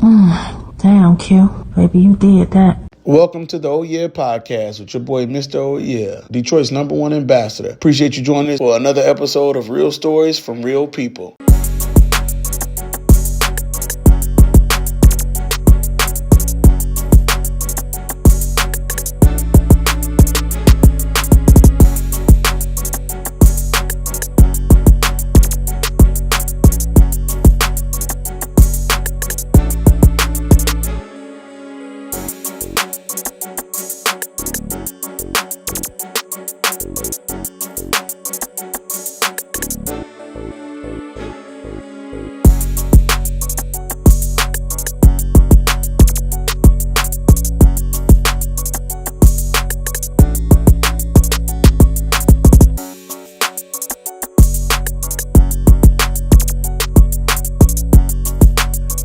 Damn, Q. Baby, you did that. Welcome to the Oh Yeah podcast with your boy, Mr. Oh Yeah, Detroit's #1 ambassador. Appreciate you joining us for another episode of Real Stories from Real People.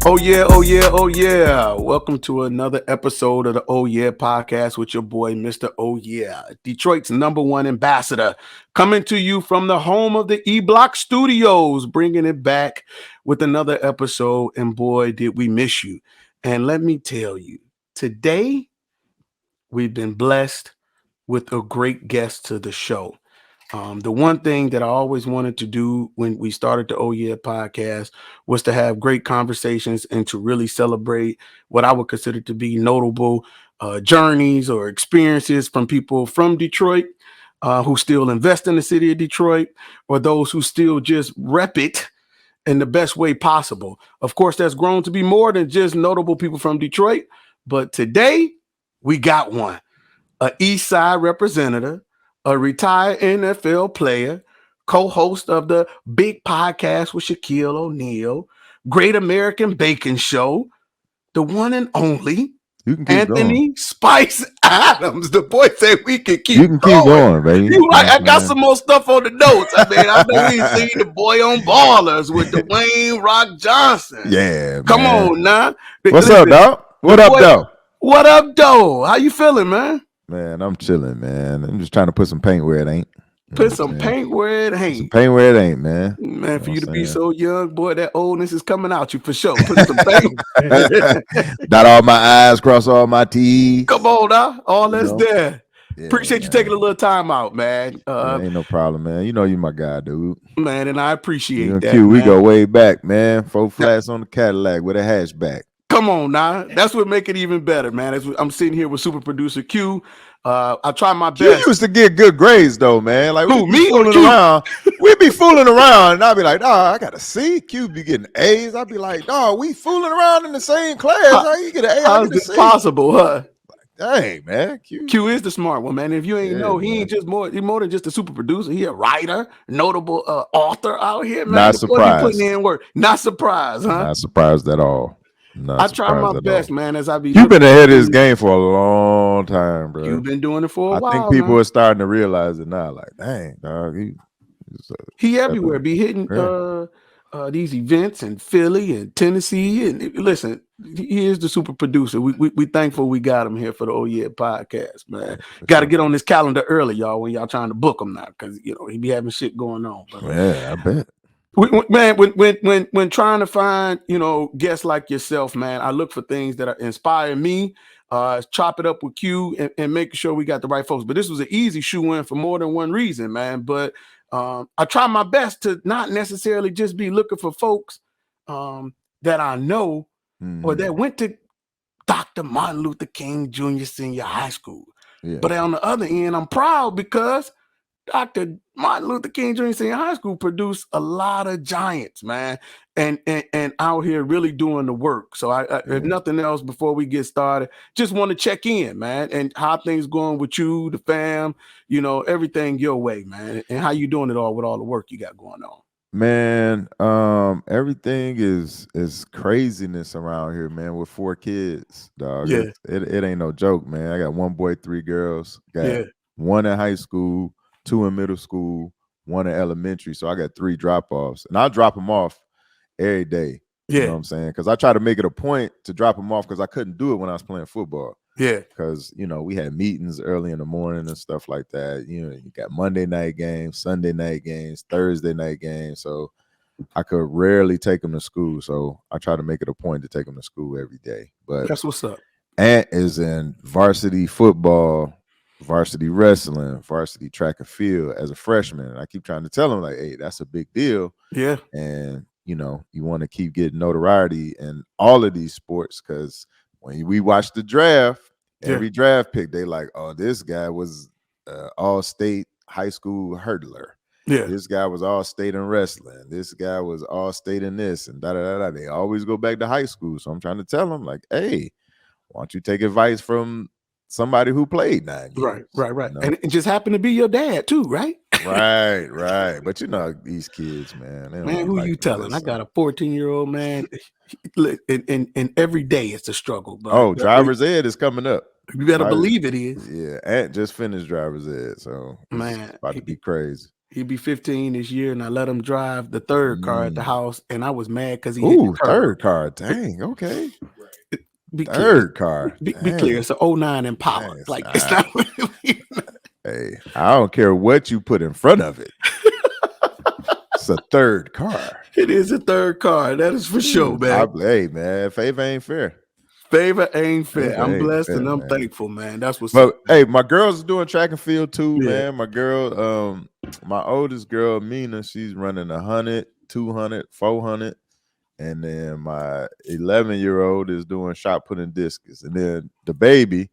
Oh yeah, oh yeah, oh yeah. Welcome to another episode of the Oh Yeah podcast with your boy, Mr. Oh Yeah, Detroit's #1 ambassador, coming to you from the home of the E-Block Studios, bringing it back with another episode. And boy, did we miss you. And let me tell you, today we've been blessed with a great guest to the show. The one thing that I always wanted to do when we started the Oh Yeah podcast was to have great conversations and to really celebrate what I would consider to be notable journeys or experiences from people from Detroit who still invest in the city of Detroit, or those who still just rep it in the best way possible. Of course, that's grown to be more than just notable people from Detroit, but today we got one, a East Side representative, a retired NFL player, co-host of the Big Podcast with Shaquille O'Neal, Great American Bacon Show, the one and only Anthony Spice Adams. The boy said we can keep You can keep going, baby. You like, I got some more stuff on the notes. I know we seen the boy on Ballers with Dwayne Rock Johnson. Yeah, come on now. What's up, dog? What up, dog? What up, though? How you feeling, man? Man, I'm chilling, man. I'm just trying to put some paint where it ain't. Put some paint where it ain't. Some paint where it ain't, man. Man, for you to be so young, boy, that oldness is coming out you for sure. Put some paint. Dot all my I's, cross all my T's. Come on, now. All that's there. Yeah, appreciate you taking a little time out, man. Ain't no problem, man. You know you my guy, dude. Man, and I appreciate that. Q, we go way back, man. 4 flats on the Cadillac with a hatchback. Come on now. That's what make it even better, man. I'm sitting here with super producer Q. I try my best. You used to get good grades though, man. Like who, me fooling around. We'd be fooling around, and I'd be like, "Dog, I got a C." Q be getting A's. I'd be like, "Dog, we fooling around in the same class. How you get an A? How's this possible, huh?" Dang, man. Q is the smart one, man. If you ain't know, he ain't just more than just a super producer. He a writer, notable author out here, man. Not surprised. He putting in work. Not surprised, huh? Not surprised at all. I try my best, man. As I be, you've been ahead of this game for a long time, bro. You've been doing it for a while. I think people are starting to realize it now. Like, dang, dog, he everywhere. Be hitting these events in Philly and Tennessee. And listen, he is the super producer. We thankful we got him here for the Oh Yeah podcast, man. Got to get on this calendar early, y'all, when y'all trying to book him now, because he be having shit going on. But, yeah, I bet. Man, when trying to find guests like yourself, man, I look for things that inspire me. Chop it up with Q and making sure we got the right folks. But this was an easy shoe in for more than one reason, man. But I try my best to not necessarily just be looking for folks that I know or that went to Dr. Martin Luther King Jr. Senior High School. Yeah. But on the other end, I'm proud because Dr. Martin Luther King Jr. Senior High School produced a lot of giants, man, and out here really doing the work. So if nothing else, before we get started, just want to check in, man, and how things going with you, the fam, everything your way, man, and how you doing it all with all the work you got going on. Man, everything is craziness around here, man, with 4 kids, dog. Yeah. It ain't no joke, man. I got 1 boy, 3 girls. Got 1 in high school, 2 in middle school, 1 in elementary. So I got 3 drop-offs. And I drop them off every day. You know what I'm saying? Because I try to make it a point to drop them off because I couldn't do it when I was playing football. Yeah. Because, we had meetings early in the morning and stuff like that. You got Monday night games, Sunday night games, Thursday night games. So I could rarely take him to school, so I try to make it a point to take him to school every day. But That's what's up. Ant is in varsity football, varsity wrestling, varsity track and field as a freshman. And I keep trying to tell him, like, hey, that's a big deal. Yeah. And, you want to keep getting notoriety in all of these sports, because when we watch the draft, every draft pick, they like, oh, this guy was all-state high school hurdler. Yeah. This guy was all-state in wrestling. This guy was all-state in this and da-da-da-da. They always go back to high school. So I'm trying to tell them, like, hey, why don't you take advice from somebody who played 9 years? Right. And it just happened to be your dad too, right? Right. But these kids, man. Man, who you telling? I got a 14-year-old man, and every day it's a struggle. But driver's ed is coming up. You better believe it is. Yeah, Ant just finished driver's ed, so man, it's about to be crazy. He'll be 15 this year, and I let him drive the third car at the house, and I was mad because he hit the third car. Dang, okay. Third car. Be clear. It's an 09 Impala. Dang, like it's not. Hey, I don't care what you put in front of it. It's a third car. It is a third car. That is for sure, man. Hey, man, favor ain't fair. Favor ain't fair. I'm blessed and I'm thankful, man. That's what's up. But hey, my girl's doing track and field too, man. My girl, my oldest girl, Mina, she's running 100, 200, 400. And then my 11-year-old is doing shot put and discus. And then the baby,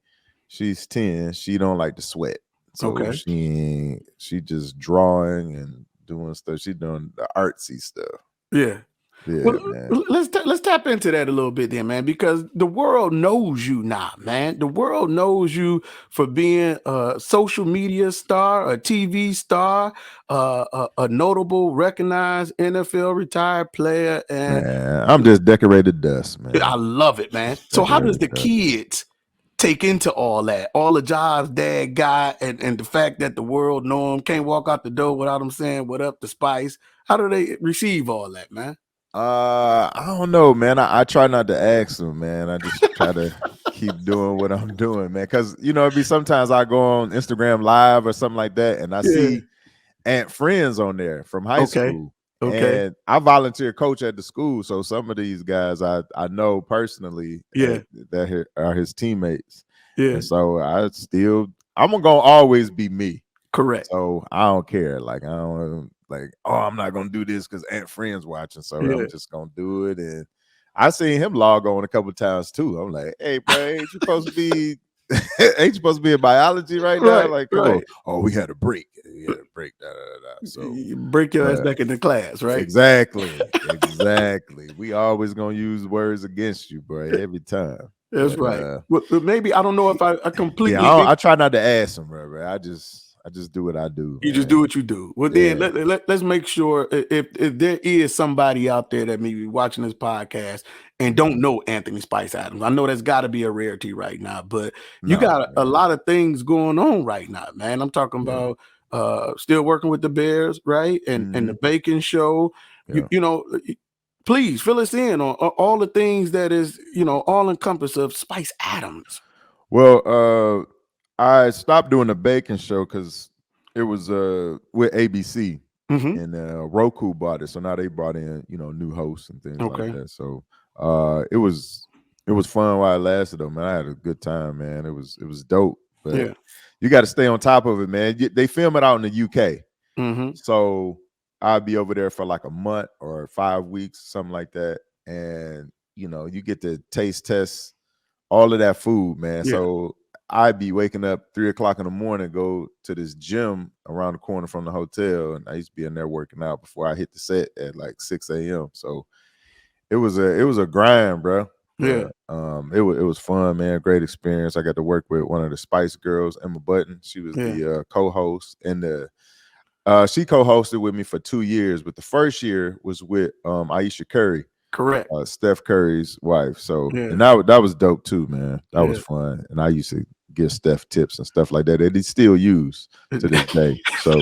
she's 10. She don't like to sweat. So she just drawing and doing stuff. She's doing the artsy stuff. Yeah. Yeah, well, man. Let's tap into that a little bit then, man, because the world knows you now, man. The world knows you for being a social media star, a TV star, a notable, recognized NFL retired player, and man, I'm just decorated dust, man. I love it, man. So how does the kids take into all that, all the jobs dad got, and the fact that the world know him, can't walk out the door without him saying what up to Spice? How do they receive all that, man? I don't know, man. I try not to ask them, man. I just try to keep doing what I'm doing, man. Because it'd be sometimes I go on Instagram Live or something like that, and I see Ant friends on there from high school. Okay. And I volunteer coach at the school, so some of these guys I know personally. That are his teammates. Yeah. And so I'm gonna always be me. Correct. So I don't care. Like I don't. Like, oh, I'm not gonna do this because Ant friends watching, so I'm just gonna do it. And I seen him log on a couple of times too. I'm like, hey, bro, ain't you supposed to be in biology right now? Like, oh, we had a break. So you break your ass back into class, right? Exactly. We always gonna use words against you, bro, every time. That's right. Well, maybe I don't know if I completely. I try not to ask him, bro. I just do what I do. You just do what you do. Well, then let's make sure if there is somebody out there that may be watching this podcast and don't know Anthony Spice Adams. I know that's got to be a rarity right now, but you got a lot of things going on right now, man. I'm talking about still working with the Bears, right? And the Bacon Show. Yeah. Please fill us in on all the things that is, all encompass of Spice Adams. Well, I stopped doing the Bacon Show because it was with ABC, and Roku bought it. So now they brought in new hosts and things like that. So it was fun while it lasted, though, man. I had a good time, man. It was dope. But you got to stay on top of it, man. They film it out in the UK, so I'll be over there for like a month or 5 weeks, something like that, and you get to taste test all of that food, man. So I'd be waking up 3 o'clock in the morning, go to this gym around the corner from the hotel, and I used to be in there working out before I hit the set at like 6 a.m. So it was a grind, bro. Yeah. It was fun, man. Great experience. I got to work with one of the Spice Girls, Emma Button. She was the co-host, and she co-hosted with me for 2 years. But the first year was with Aisha Curry. Correct. Steph Curry's wife. So and that was dope too, man. That was fun. And I used to give Steph tips and stuff like that they still use to this day. So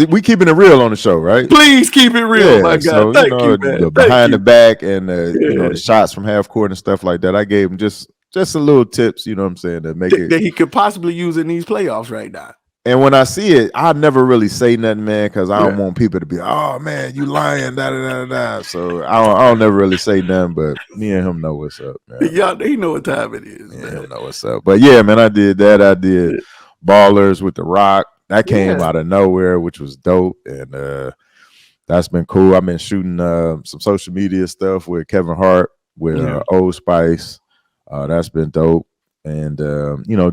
we keeping it real on the show, right? Please keep it real, my God. So, Thank you, man. The behind the back and the shots from half court and stuff like that. I gave him just a little tips, you know what I'm saying, to make it that he could possibly use in these playoffs right now. And when I see it, I never really say nothing, man, because I don't Yeah. want people to be, oh man, you lying, da da da da. So I don't never really say nothing, but me and him know what's up, man. Y'all, they know what time it is, Me and man. him know what's up. But yeah, man, I did that. I did Yeah. Ballers with The Rock. That came Yeah. out of nowhere, which was dope, and that's been cool. I've been shooting some social media stuff with Kevin Hart with Yeah. Old Spice. That's been dope. And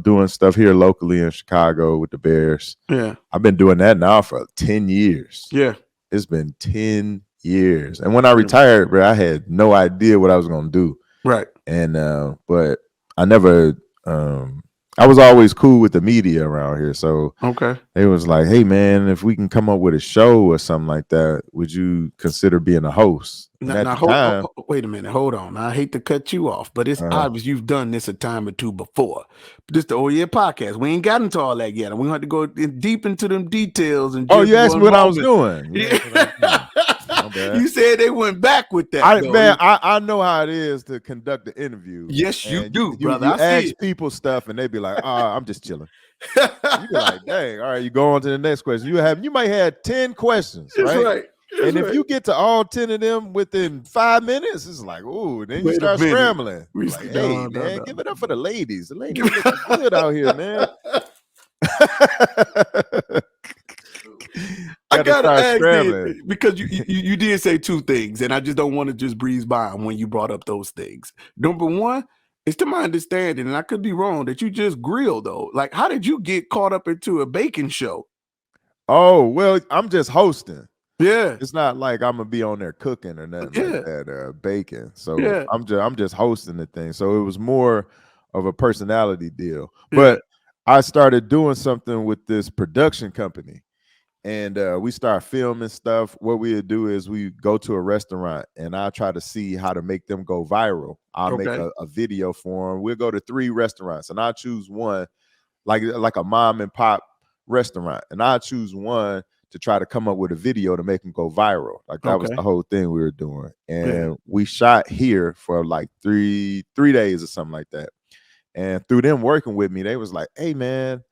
doing stuff here locally in Chicago with the Bears. Yeah. I've been doing that now for 10 years. Yeah. It's been 10 years. And when I retired, bro, I had no idea what I was gonna do. Right. And but I never I was always cool with the media around here. So Okay. they was like, hey man, if we can come up with a show or something like that, would you consider being a host? And at the time, wait a minute. Hold on. I hate to cut you off, but it's obvious you've done this a time or two before. This the Oh Yeah podcast. We ain't got into all that yet. We have to go deep into them details. And you asked me what I was doing. Yeah. You said they went back with that. I know how it is to conduct the interview. Yes, you do, brother. You I see ask people stuff and they be like, I'm just chilling. You be like, dang, all right, you go on to the next question. You might have 10 questions, right? That's right. And if you get to all 10 of them within 5 minutes, it's like, ooh, then you start scrambling. Like, hey, man, give it up for the ladies. The ladies looking good out here, man. I gotta ask you, because you did say two things, and I just don't want to just breeze by them when you brought up those things. Number one, it's to my understanding, and I could be wrong, that you just grill though. Like, how did you get caught up into a baking show? Oh, well, I'm just hosting. Yeah, it's not like I'm gonna be on there cooking or nothing like that, baking. So I'm just hosting the thing. So it was more of a personality deal. But I started doing something with this production company, and we start filming stuff. What we would do is we go to a restaurant, and I try to see how to make them go viral. I'll make a video for them. We'll go to 3 restaurants, and I choose one, like a mom and pop restaurant, and I choose one to try to come up with a video to make them go viral. Like that was the whole thing we were doing. And we shot here for like 3 days or something like that. And through them working with me, they was like, hey man,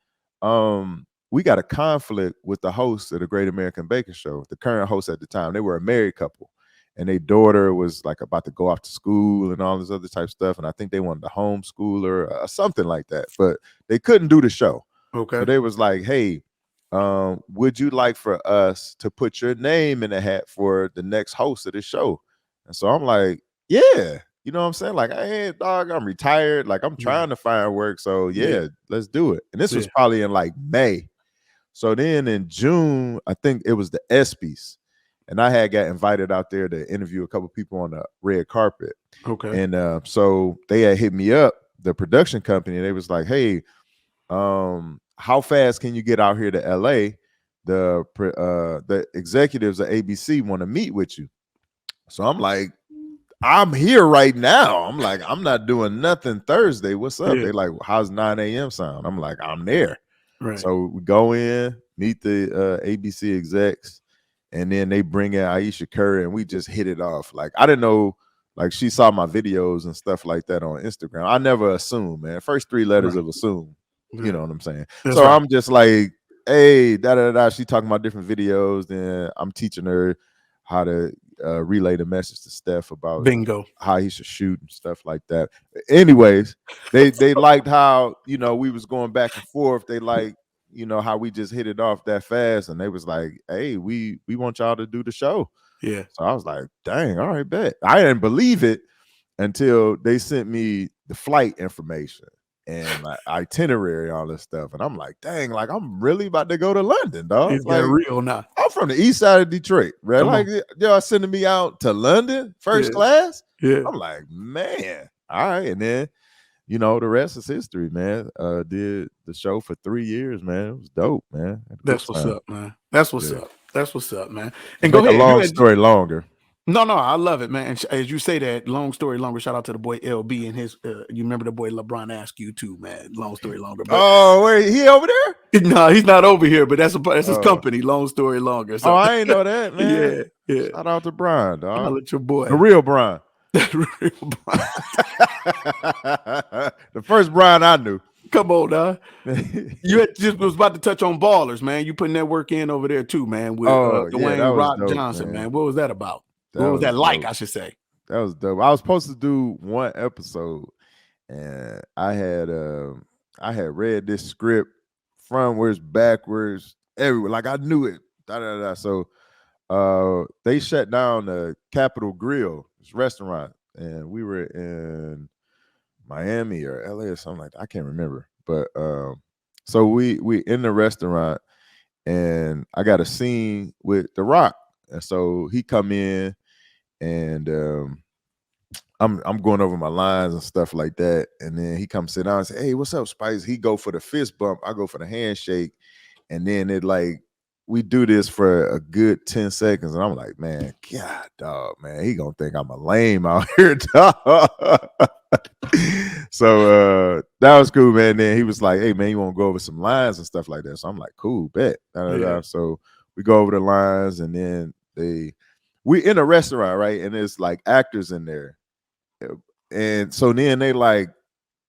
we got a conflict with the host of the Great American Baking Show, the current host at the time. They were a married couple, and their daughter was like about to go off to school and all this other type of stuff. And I think they wanted to homeschool her or something like that, but they couldn't do the show. Okay. So they was like, hey, would you like for us to put your name in the hat for the next host of the show? And so I'm like, yeah, you know what I'm saying? Like, hey, dog, I'm retired. Like, I'm trying to find work. So yeah, let's do it. And this was probably in like May. So then in June, I think it was the ESPYs. And I had got invited out there to interview a couple people on the red carpet. Okay. And so they had hit me up, the production company. They was like, hey, how fast can you get out here to LA? The executives of ABC want to meet with you. So I'm like, I'm here right now. I'm like, I'm not doing nothing Thursday. What's up? They like, how's 9 a.m. sound? I'm like, I'm there. Right. So we go in, meet the ABC execs, and then they bring in Aisha Curry, and we just hit it off. Like, I didn't know, like, she saw my videos and stuff like that on Instagram. I never assume, man. First 3 letters of assume. You know what I'm saying? That's so I'm just like, hey, da-da-da. She talking about different videos. Then I'm teaching her how to relay the message to Steph about how he should shoot and stuff like that. Anyways, they liked how, you know, we was going back and forth. They like, you know, how we just hit it off that fast. And they was like, hey, we want y'all to do the show. Yeah. So I was like, dang, all right, bet. I didn't believe it until they sent me the flight information and my itinerary, all this stuff. And I'm like, dang, like I'm really about to go to London, dog. It's like real now. I'm from the east side of Detroit, right? Like y'all sending me out to London first class. Yeah. I'm like, man, all right. And then, you know, the rest is history, man. Did the show for 3 years, man. It was dope, man. That's what's up, man. That's what's up. That's what's up, man. And go ahead. A long story longer. No, I love it, man. And as you say that, long story longer. Shout out to the boy LB and his. You remember the boy LeBron asked you too, man. Long story longer. But, wait, he over there? No, he's not over here. But that's his company. Long story longer. So. Oh, I ain't know that, man. Yeah. Shout out to Brian, dog. I'll let your boy, the real Brian. The real Brian. The first Brian I knew. Come on, now. You just was about to touch on Ballers, man. You putting that work in over there too, man, with Oh, yeah, that Dwayne was Rock dope, Johnson, man. man. What was that about? That What was that like, dope. I should say? That was dope. I was supposed to do one episode, and I had read this script frontwards, backwards, everywhere. Like I knew it. So they shut down the Capitol Grill, this restaurant, and we were in Miami or LA or something like that. I can't remember. But so we in the restaurant, and I got a scene with The Rock. And so he come in, and I'm going over my lines and stuff like that. And then he comes sit down and say, "Hey, what's up, Spice?" He go for the fist bump, I go for the handshake. And then it like we do this for a good 10 seconds. And I'm like, man, God, dog, man, he gonna think I'm a lame out here, dog. So that was cool, man. Then he was like, "Hey, man, you want to go over some lines and stuff like that?" So I'm like, "Cool, bet." So we go over the lines, and then we in a restaurant, right? And there's like actors in there, and so then they like,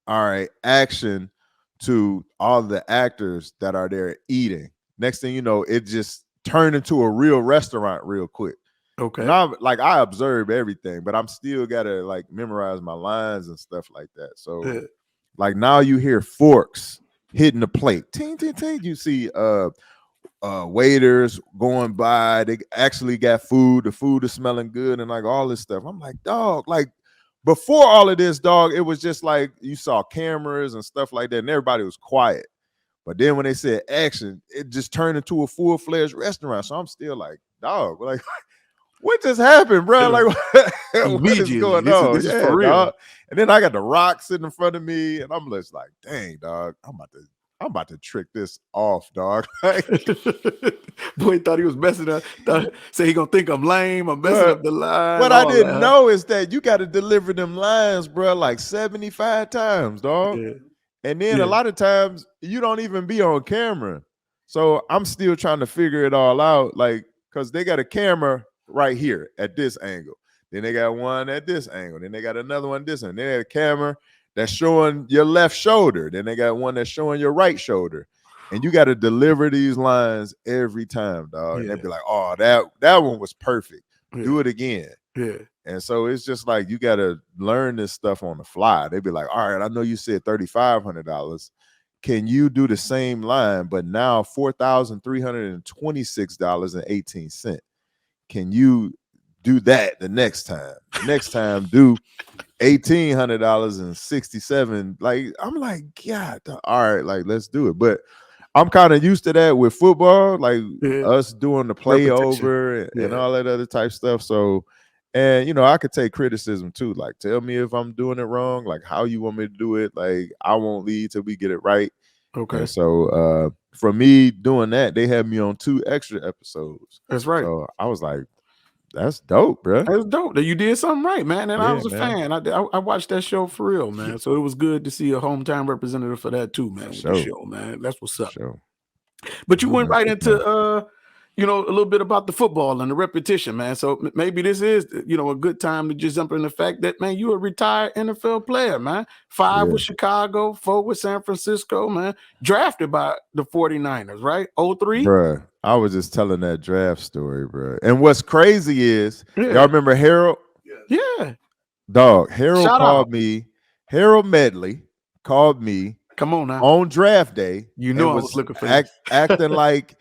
all right, action to all the actors that are there eating. Next thing you know, it just turned into a real restaurant real quick. Okay. Now, like I observe everything, but I'm still gotta like memorize my lines and stuff like that. So, like now you hear forks hitting the plate, ting ting ting. You see, waiters going by. They actually got food. The food is smelling good, and like all this stuff. I'm like, dog, like before all of this, dog, it was just like you saw cameras and stuff like that, and everybody was quiet. But then when they said action, it just turned into a full-fledged restaurant. So I'm still like, dog, like. What just happened, bro? Like, what is going on? This is for real. Dog. And then I got The Rock sitting in front of me, and I'm just like, dang, dog, I'm about to trick this off, dog. Boy thought he was messing up. Say he gonna think I'm lame. I'm messing up the line. What I didn't know is that you got to deliver them lines, bro, like 75 times, dog. Yeah. And then a lot of times you don't even be on camera. So I'm still trying to figure it all out, like, because they got a camera right here at this angle. Then they got one at this angle. Then they got another one this one. Then they got a camera that's showing your left shoulder. Then they got one that's showing your right shoulder. And you got to deliver these lines every time, dog. And they'd be like, "Oh, that one was perfect. Do it again." Yeah. And so it's just like you got to learn this stuff on the fly. They'd be like, "All right, I know you said $3,500. Can you do the same line, but now $4,326.18? Can you do that the next time? The next time, do $1,800.67. Like, I'm like, God, all right, like, let's do it. But I'm kind of used to that with football, like us doing the play over and all that other type stuff. So, and you know, I could take criticism too. Like, tell me if I'm doing it wrong, like how you want me to do it. Like, I won't lead till we get it right. Okay. And so for me doing that, they had me on 2 extra episodes. That's right. So I was like, that's dope, bro. That's dope. That you did something right, man. And I was a fan. I watched that show for real, man. So it was good to see a hometown representative for that too, man. With the show, man. That's what's up. But you went right into you know, a little bit about the football and the repetition, man. So maybe this is, you know, a good time to just jump in the fact that, man, you a retired NFL player, man. 5 with Chicago, 4 with San Francisco, man. Drafted by the 49ers, right? 03? Bruh, I was just telling that draft story, bro. And what's crazy is, y'all remember Harold? Yeah. Dog, Harold called me. Harold Medley called me. Come on now. On draft day. You know I was looking for acting like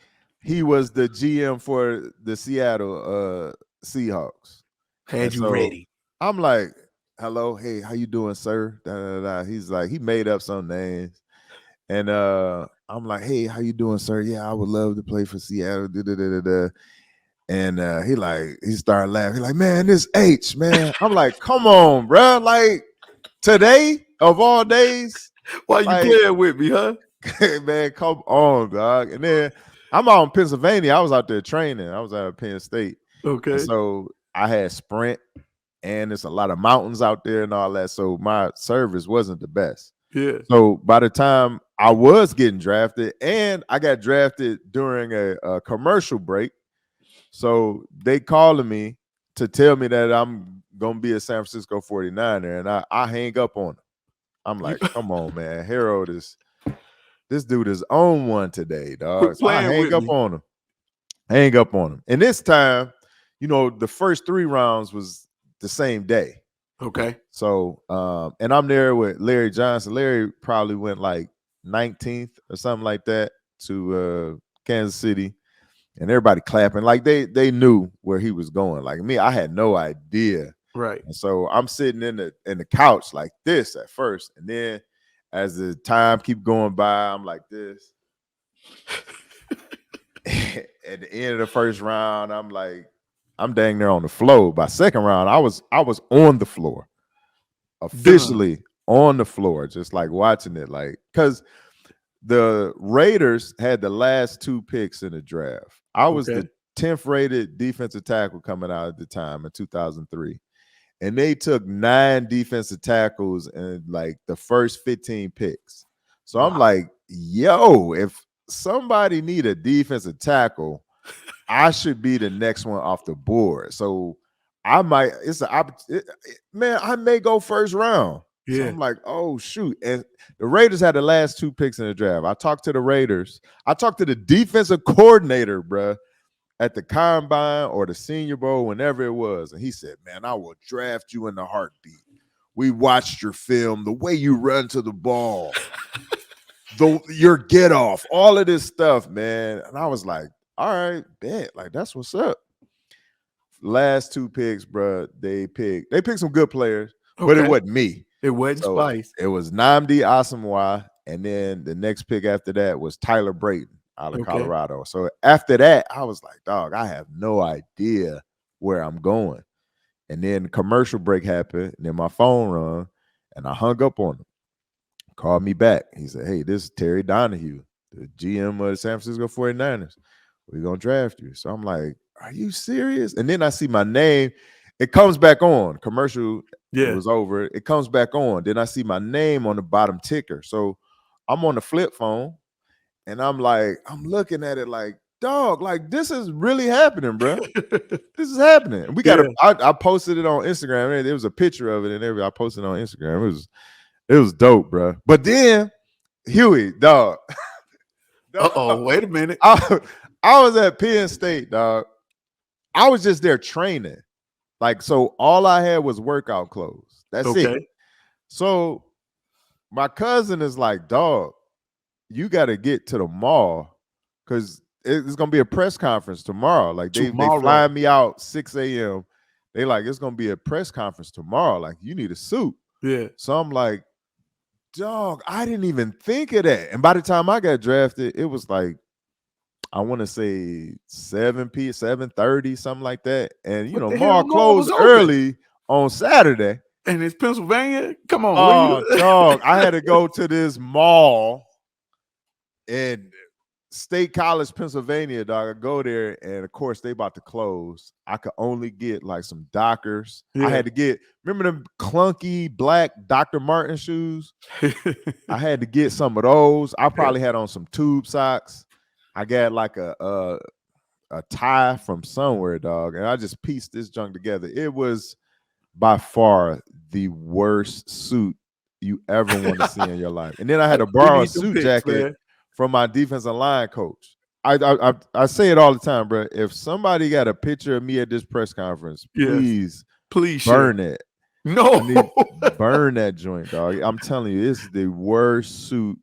he was the GM for the Seattle Seahawks. Had you ready. I'm like, hello, hey, how you doing, sir? He's like, he made up some names. And I'm like, hey, how you doing, sir? Yeah, I would love to play for Seattle. And he started laughing. He's like, man, this H, man. I'm like, come on, bro. Like, today of all days. Why you playing with me, huh? Man, come on, dog. And then I'm out in Pennsylvania. I was out there training. I was out of Penn State. Okay. And so I had sprint, and there's a lot of mountains out there and all that. So my service wasn't the best. Yeah. So by the time I was getting drafted, and I got drafted during a commercial break, so they calling me to tell me that I'm gonna be a San Francisco 49er, and I hang up on them. I'm like, come on, man. Harold is This dude is on one today, dog. Quit So I playing hang with up me. on him. Hang up on him. And this time, you know, the first 3 rounds was the same day. Okay. So, and I'm there with Larry Johnson. Larry probably went like 19th or something like that to Kansas City, and everybody clapping like they knew where he was going. Like me, I had no idea. Right. And so I'm sitting in the couch like this at first, and then as the time keep going by, I'm like this. At the end of the first round, I'm dang near on the floor. By second round, I was on the floor, officially on the floor, just like watching it, like because the Raiders had the last 2 picks in the draft. I was the 10th rated defensive tackle coming out at the time in 2003, and they took 9 defensive tackles in like the first 15 picks. So I'm like, yo, if somebody need a defensive tackle, I should be the next one off the board. So I might, man, I may go first round. Yeah. So I'm like, oh shoot. And the Raiders had the last 2 picks in the draft. I talked to the Raiders. I talked to the defensive coordinator, bruh, at the Combine or the Senior Bowl, whenever it was. And he said, man, I will draft you in the heartbeat. We watched your film, the way you run to the ball, your get off, all of this stuff, man. And I was like, all right, bet. Like, that's what's up. Last 2 picks, bro. They picked some good players, but it wasn't me. It wasn't Spice. It was Nnamdi Asomugha, and then the next pick after that was Tyler Brayton out of Colorado. So after that, I was like, dog, I have no idea where I'm going. And then the commercial break happened, and then my phone rung, and I hung up on him. Called me back. He said, hey, this is Terry Donahue, the GM of the San Francisco 49ers. We're going to draft you. So I'm like, are you serious? And then I see my name. It comes back on. Commercial it was over. It comes back on. Then I see my name on the bottom ticker. So I'm on the flip phone, and I'm looking at it like, dog, like this is really happening, bro. This is happening. And we got I posted it on Instagram. And there was a picture of it, and I posted it on Instagram. It was dope, bro. But then Huey, dog. Wait a minute. I was at Penn State, dog. I was just there training. Like, so all I had was workout clothes. That's it. So my cousin is like, dog, you got to get to the mall because it's going to be a press conference tomorrow. Like, they flying me out 6 a.m. They like, it's going to be a press conference tomorrow. Like, you need a suit. Yeah. So I'm like, dog, I didn't even think of that. And by the time I got drafted, it was like, I want to say 7:30, something like that. And, you know, mall closed early on Saturday. And it's Pennsylvania? Come on. Oh, dog. I had to go to this mall in State College, Pennsylvania, dog. I go there, and, of course, they about to close. I could only get, like, some Dockers. I had to get, remember them clunky black Dr. Martin shoes? I had to get some of those. I probably had on some tube socks. I got like a tie from somewhere, dog, and I just pieced this junk together. It was by far the worst suit you ever want to see in your life. And then I had to borrow a suit jacket from my defensive line coach. I say it all the time, bro. If somebody got a picture of me at this press conference, please burn it. No, burn that joint, dog. I'm telling you, it's the worst suit.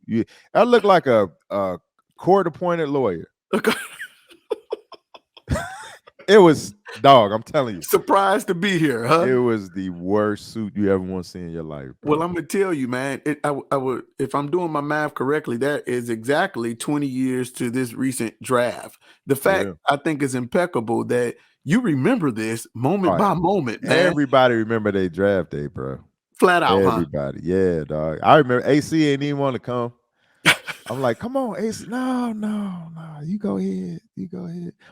I look like a court-appointed lawyer. It was, dog, I'm telling you. Surprised to be here, huh? It was the worst suit you ever want to see in your life, bro. Well, I'm going to tell you, man, I would, if I'm doing my math correctly, that is exactly 20 years to this recent draft. The fact, I think, is impeccable that you remember this moment by moment, man. Everybody remember their draft day, bro. Flat out, everybody. Yeah, dog. I remember AC ain't even want to come. I'm like, come on, AC. No. You go ahead.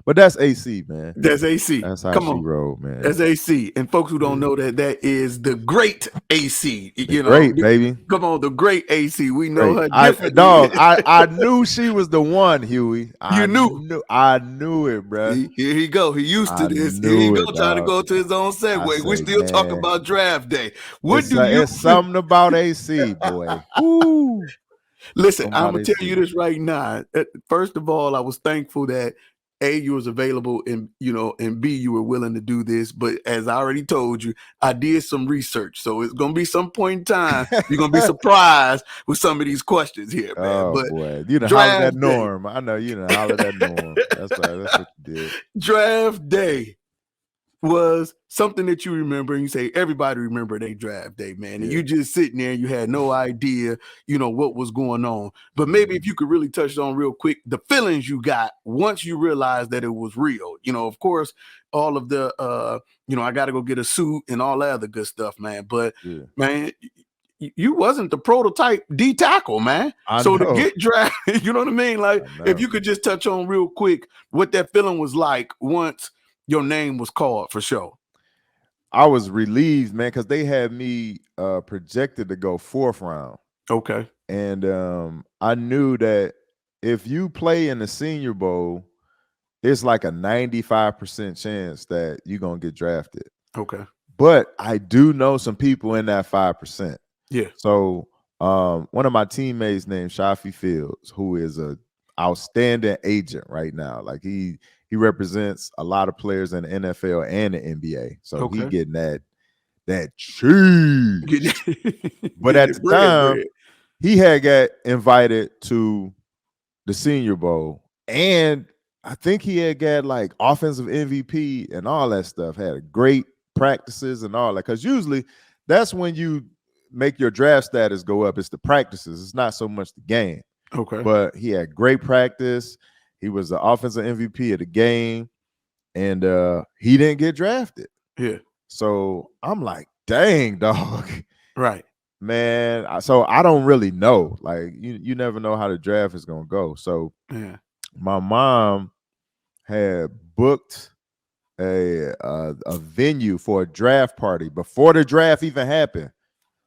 But that's AC, man. That's AC. That's how she rolled, man. That's AC. And folks who don't know that is the great AC. Great, baby. Come on, the great AC. We know her differently. Dog, I knew she was the one, Huey. I knew it, bro. Here he go. He used to this. Here he go trying to go to his own segue. We still talk about draft day. It's something about AC, boy. Ooh. Listen, on I'm how gonna they tell see you it. this right now. First of all, I was thankful that you was available, and and B, you were willing to do this. But as I already told you, I did some research, so it's gonna be some point in time you're gonna be surprised with some of these questions here, man. Oh But boy, you done hollered at draft day, Norm. I know you done hollered at Norm. That's right. That's what you did. draft day was something that you remember, and you say everybody remember their draft day, man. And Yeah. you just sitting there and you had no idea, what was going on. But maybe if you could really touch on real quick the feelings you got once you realized that it was real. Of course, all of the I gotta go get a suit and all that other good stuff, man. But Yeah. man, you wasn't the prototype D tackle, man. I So to know. get drafted, you know what I mean? Like, I if know. you could just touch on real quick what that feeling was like once your name was called for sure. I was relieved, man, because they had me projected to go 4th round. Okay. And I knew that if you play in the Senior Bowl, it's like a 95% chance that you're going to get drafted. Okay. But I do know some people in that 5%. Yeah. So one of my teammates named Shafi Fields, who is a outstanding agent right now. Like he represents a lot of players in the NFL and the NBA. So he getting that cheese. But at the time, he had got invited to the Senior Bowl, and I think he had got like offensive MVP and all that stuff. Had great practices and all that. Because usually that's when you make your draft status go up. It's the practices. It's not so much the game. Okay. But he had great practice. He was the offensive MVP of the game, and he didn't get drafted. Yeah. So I'm like, dang, dog. Right. Man, so I don't really know. Like, you never know how the draft is gonna go. So yeah, my mom had booked a venue for a draft party before the draft even happened.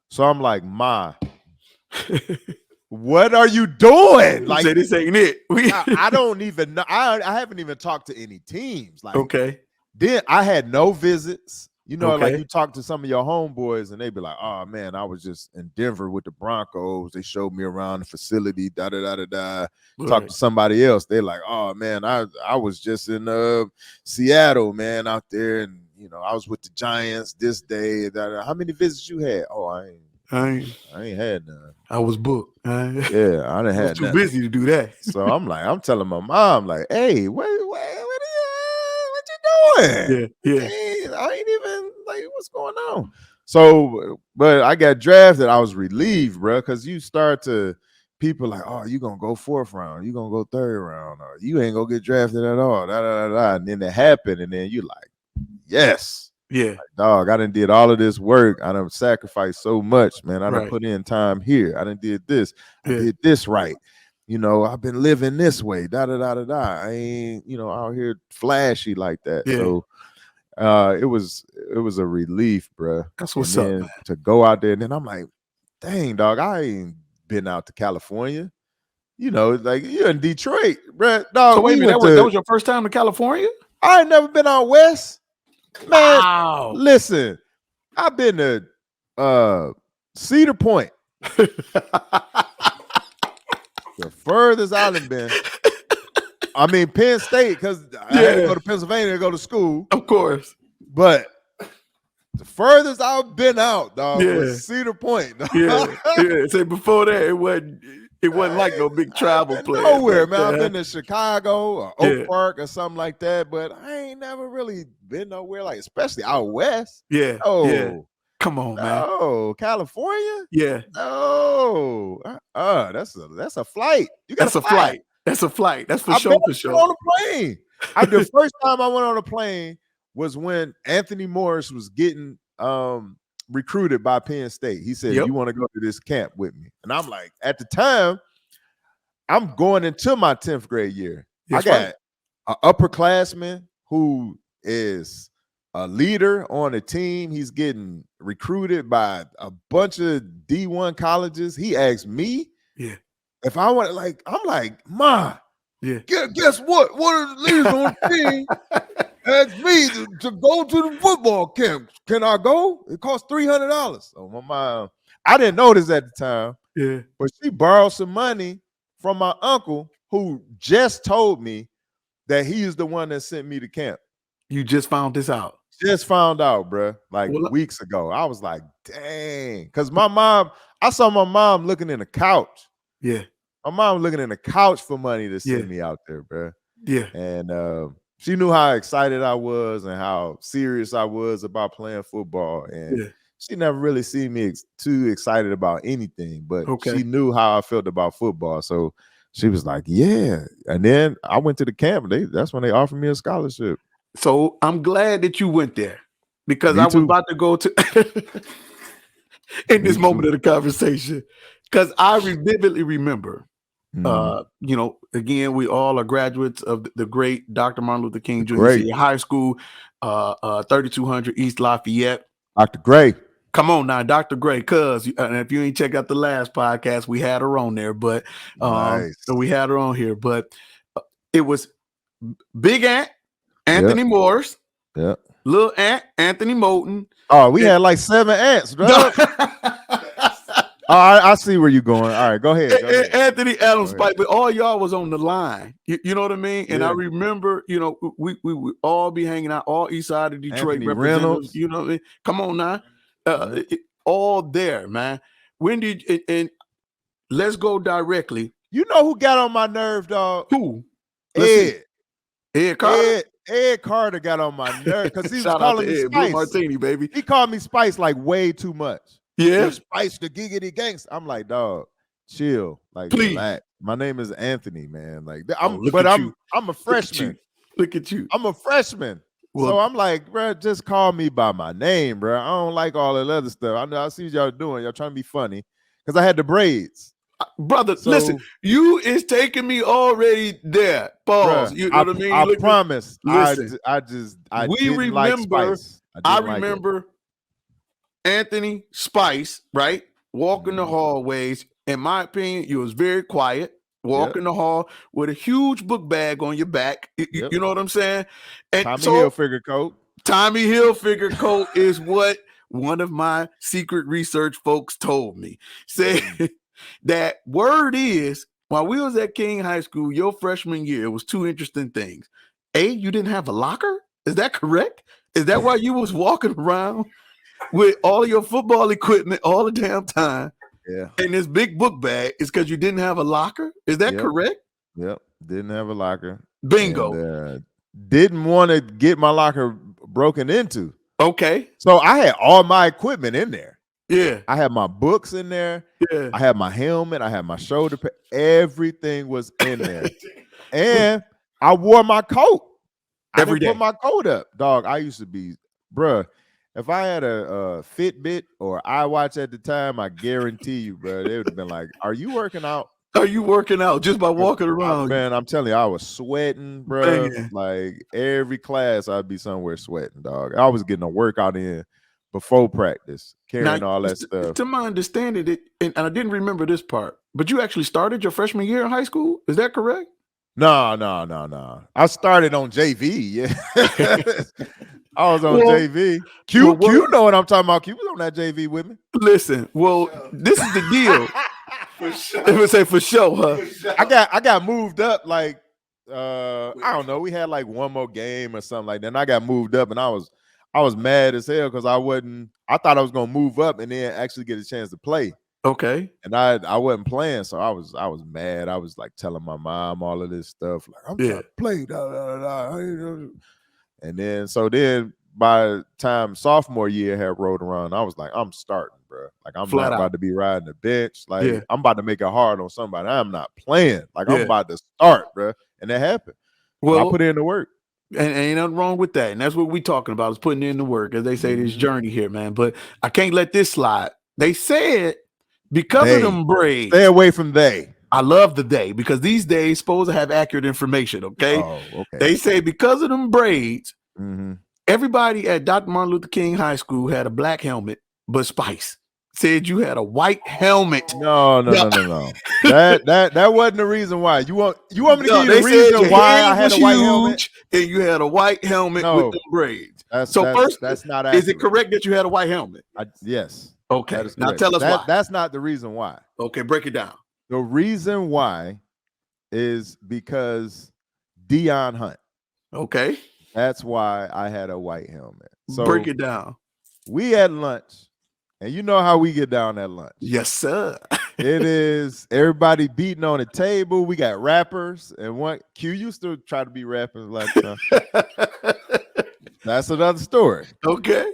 So I'm like, Ma, what are you doing? Like, say this ain't it. I don't even know. I haven't even talked to any teams. Like, okay. Then I had no visits. Like Okay. you talk to some of your homeboys and they be like, oh man, I was just in Denver with the Broncos. They showed me around the facility, da-da-da-da-da. Talk to somebody else. They like, oh man, I was just in Seattle, man, out there. And, I was with the Giants this day. How many visits you had? Oh, I ain't had none. I was booked. Yeah, I didn't have too busy to do that. So I'm telling my mom, like, hey, what you doing? Yeah. I ain't even like, what's going on? So, but I got drafted. I was relieved, bro, because you start to people like, oh, you gonna go 4th round, you gonna go 3rd round, or you ain't gonna get drafted at all. And then it happened, and then you like, yes. Yeah. Like, dog, I done did all of this work. I done sacrificed so much, man. I done put in time here. I done did this. I did this right. I've been living this way. I ain't, out here flashy like that. Yeah. So it was a relief, bro. That's what's up, man. To go out there, and then I'm like, dang, dog, I ain't been out to California. Like you're in Detroit, bro. Dog, so wait a minute, that was your first time to California? I ain't never been out west. Man, wow. Listen, I've been to Cedar Point. The furthest I've been. I mean, Penn State, because I had to go to Pennsylvania to go to school. Of course. But the furthest I've been out, dog, was Cedar Point. Dog. Yeah. So before that, it wasn't like no big travel place. Nowhere, man. I've been to Chicago or Oak Park or something like that, but I ain't never really been nowhere, like, especially out west. Yeah. Oh, yeah. Come on, man. Oh, California? Yeah. Oh, that's a flight. That's a flight. That's a flight. That's for sure. For sure. On a plane. The first time I went on a plane was when Anthony Morris was getting recruited by Penn State. He said, you want to go to this camp with me? And I'm like, at the time, I'm going into my 10th grade year. I got an upperclassman who is a leader on the team. He's getting recruited by a bunch of D1 colleges. He asked me if I want, like, I'm like, Ma, guess what? One of the leaders on the team asked me to go to the football camp. Can I go? It costs $300. Oh, my mom, I didn't know this at the time. Yeah. But she borrowed some money from my uncle who just told me that he's the one that sent me to camp. You just found this out. Just found out, bro, like weeks ago. I was like, dang. Because I saw my mom looking in the couch. Yeah. My mom looking in the couch for money to send me out there, bro. Yeah. And she knew how excited I was and how serious I was about playing football. And she never really seen me too excited about anything, but she knew how I felt about football. So she was like, yeah. And then I went to the camp. That's when they offered me a scholarship. So I'm glad that you went there because I was about to go to in this moment of the conversation because I vividly remember, you know, again, we all are graduates of the great Dr. Martin Luther King Jr. High School, 3200 East Lafayette. Dr. Gray. Come on now, Dr. Gray, because if you ain't check out the last podcast, we had her on there, but so we had her on here, but it was Big Ant, Anthony Morris, Little Ant, Anthony Moulton. Oh, we had like 7 ants, bro. I see where you're going. All right, go ahead. Anthony Adams Spike, but all y'all was on the line. You know what I mean? And I remember, you know, we would all be hanging out, all east side of Detroit Anthony representatives. Reynolds. You know what I mean? Come on now. All there, man. When did and let's go directly. You know who got on my nerve, dog? Who? Ed Carter. Ed Carter got on my nerve because he was calling me Spice. Blue Martini, baby. He called me Spice like way too much. Yeah, Spice the giggity gangster. I'm like, dog, chill, like, please. Relax. My name is Anthony, man. Like, I'm a freshman. Look at you. I'm a freshman. Well, so I'm like, bro, just call me by my name, bro. I don't like all that other stuff. I know I see what y'all doing. Y'all trying to be funny because I had the braids. Brother, listen, you is taking me already there. Pause. Bruh, you know what I mean? I promise. Listen, I remember Anthony Spice, right? Walking the hallways. In my opinion, you was very quiet. Walking the hall with a huge book bag on your back. You know what I'm saying? And Tommy Hilfiger coat. Tommy Hilfiger coat is what one of my secret research folks told me. Say that word is, while we was at King High School, your freshman year, it was 2 interesting things. A, you didn't have a locker? Is that correct? Is that why you was walking around with all your football equipment all the damn time? Yeah. And this big book bag is because you didn't have a locker? Is that correct? Yep. Didn't have a locker. Bingo. And, didn't want to get my locker broken into. Okay. So I had all my equipment in there. Yeah. I had my books in there. Yeah. I had my helmet. I had my shoulder pad. Everything was in there. And I wore my coat. Every day. Put my coat up. Dog, I used to be, bruh, if I had a Fitbit or iWatch at the time, I guarantee you, bro, they would have been like, are you working out? Are you working out just by walking around? Man, I'm telling you, I was sweating, bro. Like every class, I'd be somewhere sweating, dog. I was getting a workout in before practice, carrying all that stuff. To my understanding, and I didn't remember this part, but you actually started your freshman year in high school? Is that correct? No. I started on JV. Yeah. I was on JV. Q know what I'm talking about. Q was on that JV with me. Listen, this is the deal. For sure. It would say for sure, huh? I got moved up like I don't know. We had like one more game or something like that. And I got moved up, and I was mad as hell because I thought I was gonna move up and then actually get a chance to play. Okay. And I wasn't playing, so I was mad. I was like telling my mom all of this stuff, like I'm trying to play. And then by the time sophomore year had rolled around, I was like, I'm starting, bro. Like I'm not about to be riding the bench. Like I'm about to make it hard on somebody. I'm not playing. Like I'm about to start, bro. And that happened. Well, I put in the work. And ain't nothing wrong with that. And that's what we talking about, is putting in the work, as they say, this journey here, man. But I can't let this slide. They said because of them braids. Stay away from they. I love the day because these days supposed to have accurate information, okay? Oh, okay. They say because of them braids, everybody at Dr. Martin Luther King High School had a black helmet, but Spice said you had a white helmet. No. That wasn't the reason why. You want me to give you the reason why I had a white helmet? And you had a white helmet with the braids. That's not accurate. Is it correct that you had a white helmet? Yes. Okay. That is Now correct. tell us why. That's not the reason why. Okay, break it down. The reason why is because Deion Hunt. Okay. That's why I had a white helmet. So break it down. We had lunch, and you know how we get down at lunch. Yes, sir. It is everybody beating on the table. We got rappers, and what Q used to try to be rapping like that's another story. Okay.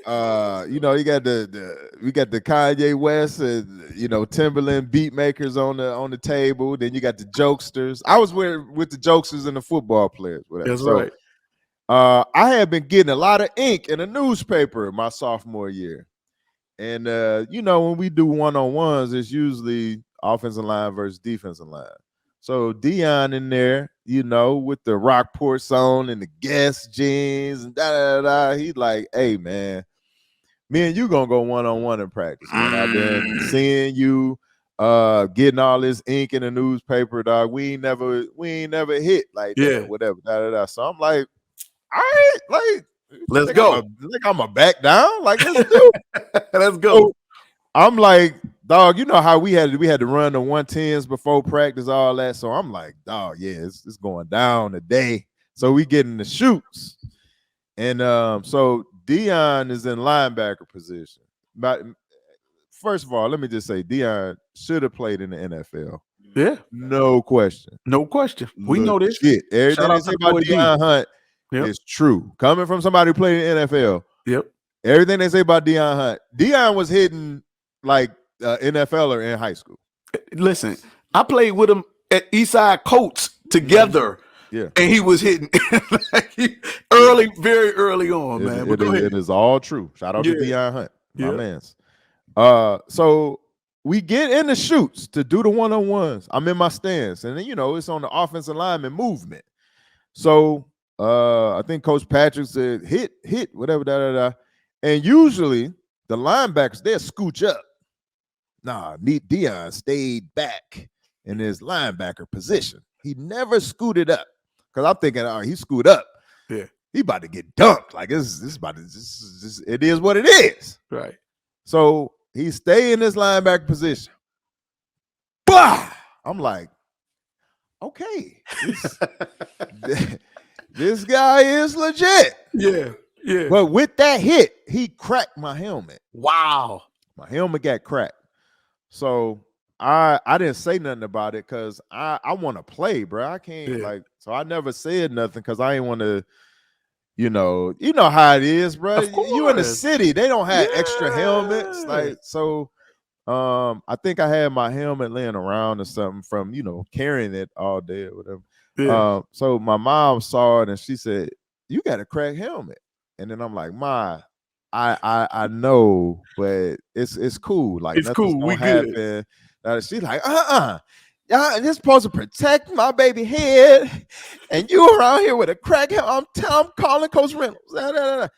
You know, you got we got the Kanye West and Timberland beat makers on the table. Then you got the jokesters. I was with the jokesters and the football players. Whatever. That's right. I had been getting a lot of ink in a newspaper my sophomore year. And when we do one-on-ones, it's usually offensive line versus defensive line. So Deion in there, with the Rockport on and the Guess jeans and he's like, hey man, me and you gonna go one-on-one in practice. Man. I've been seeing you getting all this ink in the newspaper, dog. We ain't never hit like that, whatever. So I'm like, all right, like let's go. I'm a back down. Like, let's do it. Let's go. So, I'm like, dog, you know how we had to run the 110s before practice, all that. So I'm like, dog, yeah, it's going down today. So we get in the shoots. And so Deion is in linebacker position. But first of all, let me just say Deion should have played in the NFL. Yeah. No question. No question. We know this. Everything they say about Deion Hunt. Yep. It's true. Coming from somebody who played in the NFL. Yep. Everything they say about Deion Hunt. Deion was hitting like NFLer in high school. Listen, I played with him at Eastside Colts together. Yeah. And he was hitting very early on, man. It is all true. Shout out to Deion Hunt, my mans. So we get in the shoots to do the one-on-ones. I'm in my stance. And then, it's on the offensive lineman movement. So I think Coach Patrick said, hit, whatever, And usually the linebackers, they'll scooch up. Nah, Deion stayed back in his linebacker position. He never scooted up. Because I'm thinking, he scooted up. Yeah. He about to get dunked. Like, it is what it is. Right. So he stay in his linebacker position. Bah! I'm like, okay. This guy is legit. Yeah. Yeah. But with that hit, he cracked my helmet. Wow. My helmet got cracked. So I didn't say nothing about it because I want to play, bro. I can't so I never said nothing because I ain't want to, you know how it is, bro. You in the city, they don't have extra helmets. Like, so I think I had my helmet laying around or something from, carrying it all day or whatever. Yeah. So my mom saw it and she said, you got a cracked helmet. And then I'm like, Ma, I know, but it's cool. Like, it's cool. We good. She's like, yeah, it's supposed to protect my baby head, and you around here with a crack helmet. I'm calling Coach Reynolds.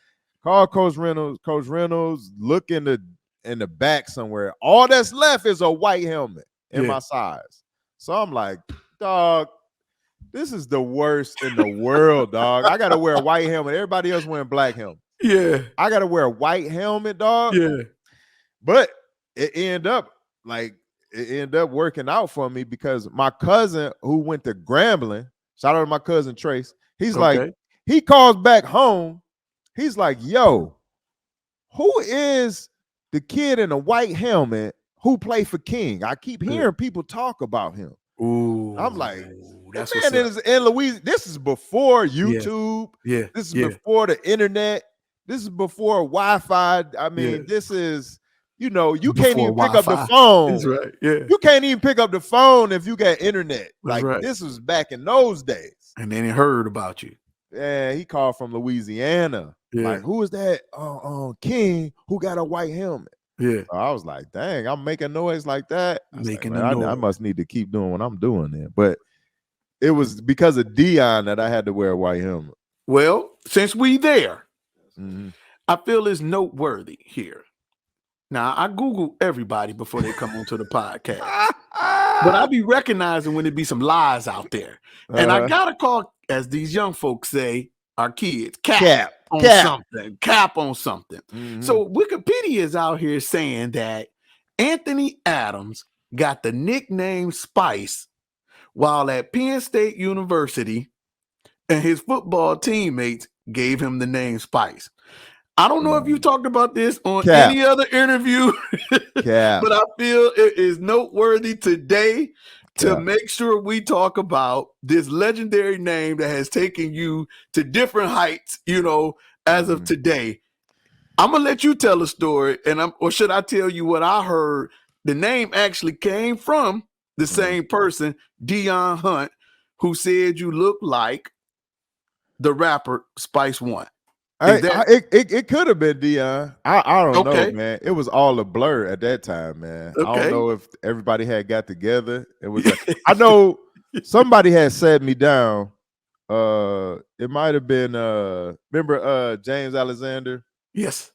Call Coach Reynolds. Coach Reynolds, look in the back somewhere. All that's left is a white helmet in my size. So I'm like, dog, this is the worst in the world, dog. I gotta wear a white helmet. Everybody else wearing black helmet. Yeah. I gotta wear a white helmet, dog. Yeah. But it ended up working out for me because my cousin who went to Grambling, shout out to my cousin Trace, he's like, he calls back home. He's like, yo, who is the kid in a white helmet who played for King? I keep hearing people talk about him. Ooh, I'm like, that's man is in Louisiana. This is before YouTube. Yeah. This is before the internet. This is before Wi-Fi. I mean, this is, you can't even pick up the phone. That's right. Yeah. You can't even pick up the phone if you got internet. That's like, this was back in those days. And then he heard about you. Yeah, he called from Louisiana. Yeah. Like, who is that King who got a white helmet? Yeah. So I was like, dang, I'm making noise like that. I must need to keep doing what I'm doing then. But it was because of Deion that I had to wear a white helmet. Well, since we there, I feel it's noteworthy here. Now, I Google everybody before they come onto the podcast. But I be recognizing when there be some lies out there. And I got to call, as these young folks say, our kids. Cap on cap. something. Cap on something. Mhm. So Wikipedia is out here saying that Anthony Adams got the nickname Spice while at Penn State University, and his football teammates gave him the name Spice. I don't know if you talked about this on Cap. any other interview, Cap. but I feel it is noteworthy today to Cap. make sure we talk about this legendary name that has taken you to different heights, you know, as of today. I'm gonna let you tell a story, or should I tell you what I heard? The name actually came from the same person, Dion Hunt, who said you look like the rapper Spice One. It could have been Dion. I don't know, Okay. man. It was all a blur at that time, man. I Okay. don't know if everybody had got together. It was. I know somebody had sat me down. It might have been. Remember James Alexander? Yes.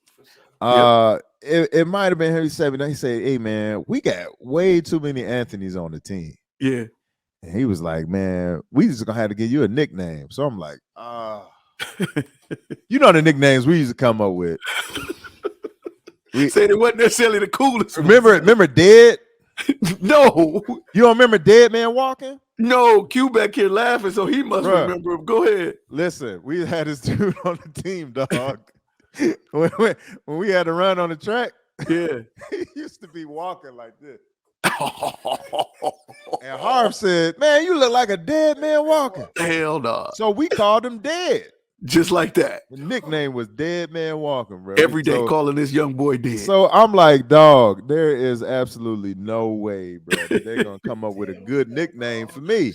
It might have been him. He said, "Hey, man, we got way too many Anthony's on the team." Yeah. And he was like, "Man, we just gonna have to give you a nickname." So I'm like, you know the nicknames we used to come up with. Said it wasn't necessarily the coolest. Remember Dead? No. You don't remember Dead Man Walking? No, Q back here laughing, so he must remember him. Go ahead. Listen, we had this dude on the team, dog. when we had to run on the track, yeah, he used to be walking like this. And Harv said, "Man, you look like a dead man walking." Hell no. So we called him Dead. Just like that. The nickname was Dead Man Walking, bro. Every day calling this young boy dead. So I'm like, dog, there is absolutely no way, bro, that they're gonna come up with a good nickname for me.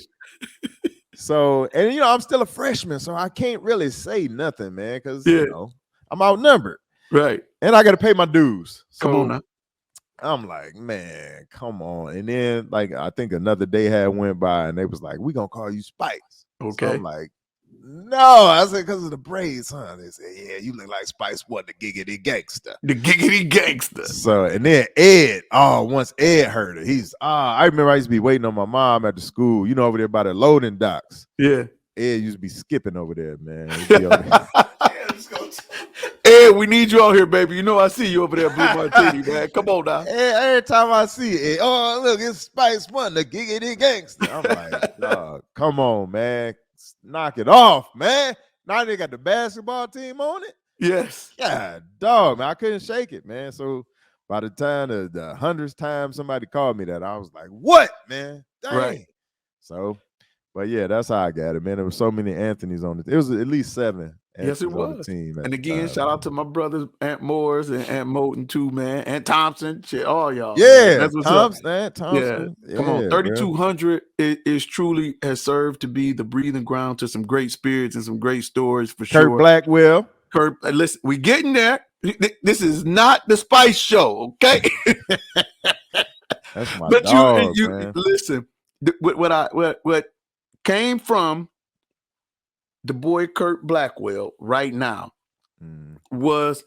So, and you know, I'm still a freshman, so I can't really say nothing, man, because you know, I'm outnumbered. Right. And I gotta pay my dues. So come on now. I'm like, man, come on. And then, like, I think another day had went by and they was like, "We gonna call you Spice." Okay. So I'm like, no, I said, because of the braids, huh? They said, "Yeah, you look like Spice One, the giggity gangster." The giggity gangster. So, and then Ed, once Ed heard it, I remember I used to be waiting on my mom at the school, you know, over there by the loading docks. Yeah. Ed used to be skipping over there, man. Ed, we need you out here, baby. You know I see you over there, Blue Martini, man. Come on now. Every time I see it, look, it's Spice One, the giggity gangster. I'm like, dog, come on, man. Knock it off, man. Now they got the basketball team on it. Yes. Yeah, dog, man. I couldn't shake it, man. So by the time the 100th time somebody called me that, I was like, what, man? Dang. Right. So, but yeah, that's how I got it, man. There were so many Anthony's on it. It was at least 7. Yes, it was. Team and again, shout out to my brothers, Aunt Moores and Aunt Moulton too, man. Aunt Thompson, shit, all y'all. Yeah, that's what's Thompson, up. Thompson. Yeah. Come on, 3200 is truly has served to be the breathing ground to some great spirits and some great stories for sure. Kurt Blackwell. Listen, we getting there. This is not the Spice Show, okay? That's my but dog, you man. Listen. What came from the boy Kurt Blackwell right now was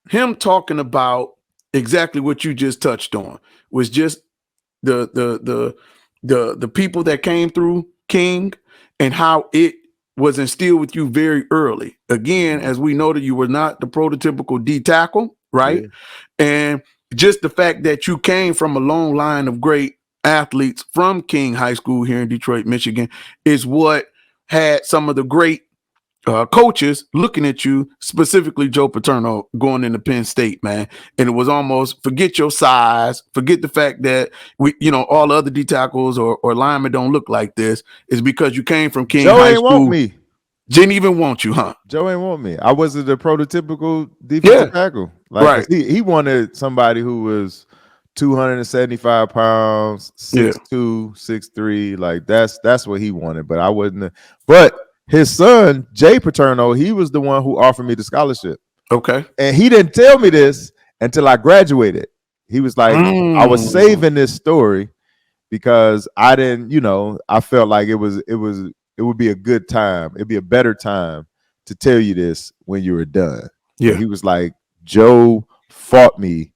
him talking about exactly what you just touched on, was just the people that came through King and how it was instilled with you very early. Again, as we know that you were not the prototypical D tackle, right? Yeah. And just the fact that you came from a long line of great athletes from King High School here in Detroit, Michigan, is what had some of the great coaches looking at you, specifically Joe Paterno, going into Penn State, man. And it was almost forget your size, forget the fact that all the other D tackles or linemen don't look like this. Is because you came from King High School. Want me. Didn't even want you, huh? Joe ain't want me. I wasn't the prototypical defensive tackle. Like, right. He wanted somebody who was 275 pounds, 6'2", 6'3". Like that's what he wanted. But I wasn't. But his son, Jay Paterno, he was the one who offered me the scholarship. Okay. And he didn't tell me this until I graduated. He was like, I was saving this story because I didn't, I felt like it would be a good time. It'd be a better time to tell you this when you were done. Yeah. And he was like, Joe fought me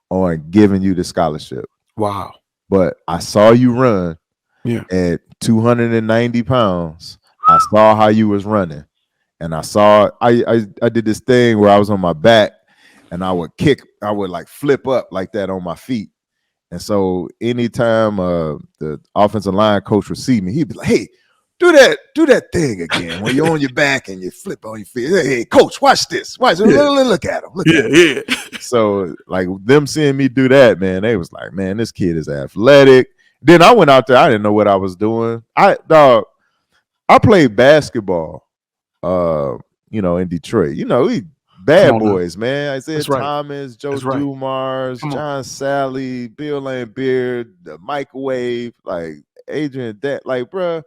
on giving you the scholarship. Wow. But I saw you run at 290 pounds. I saw how you was running. and I saw I did this thing where I was on my back and I would like flip up like that on my feet. And so anytime the offensive line coach would see me, he'd be like, "Hey, do that thing again when you're on your back and you flip on your feet. Hey, coach, watch this. Watch. Look at him. Look at him." So like them seeing me do that, man, they was like, "Man, this kid is athletic." Then I went out there. I didn't know what I was doing. I played basketball, in Detroit. We bad boys, man. Isaiah Thomas, Joe Dumars, John Sally, Bill Laimbeer, the Microwave, like Adrian, like, bruh.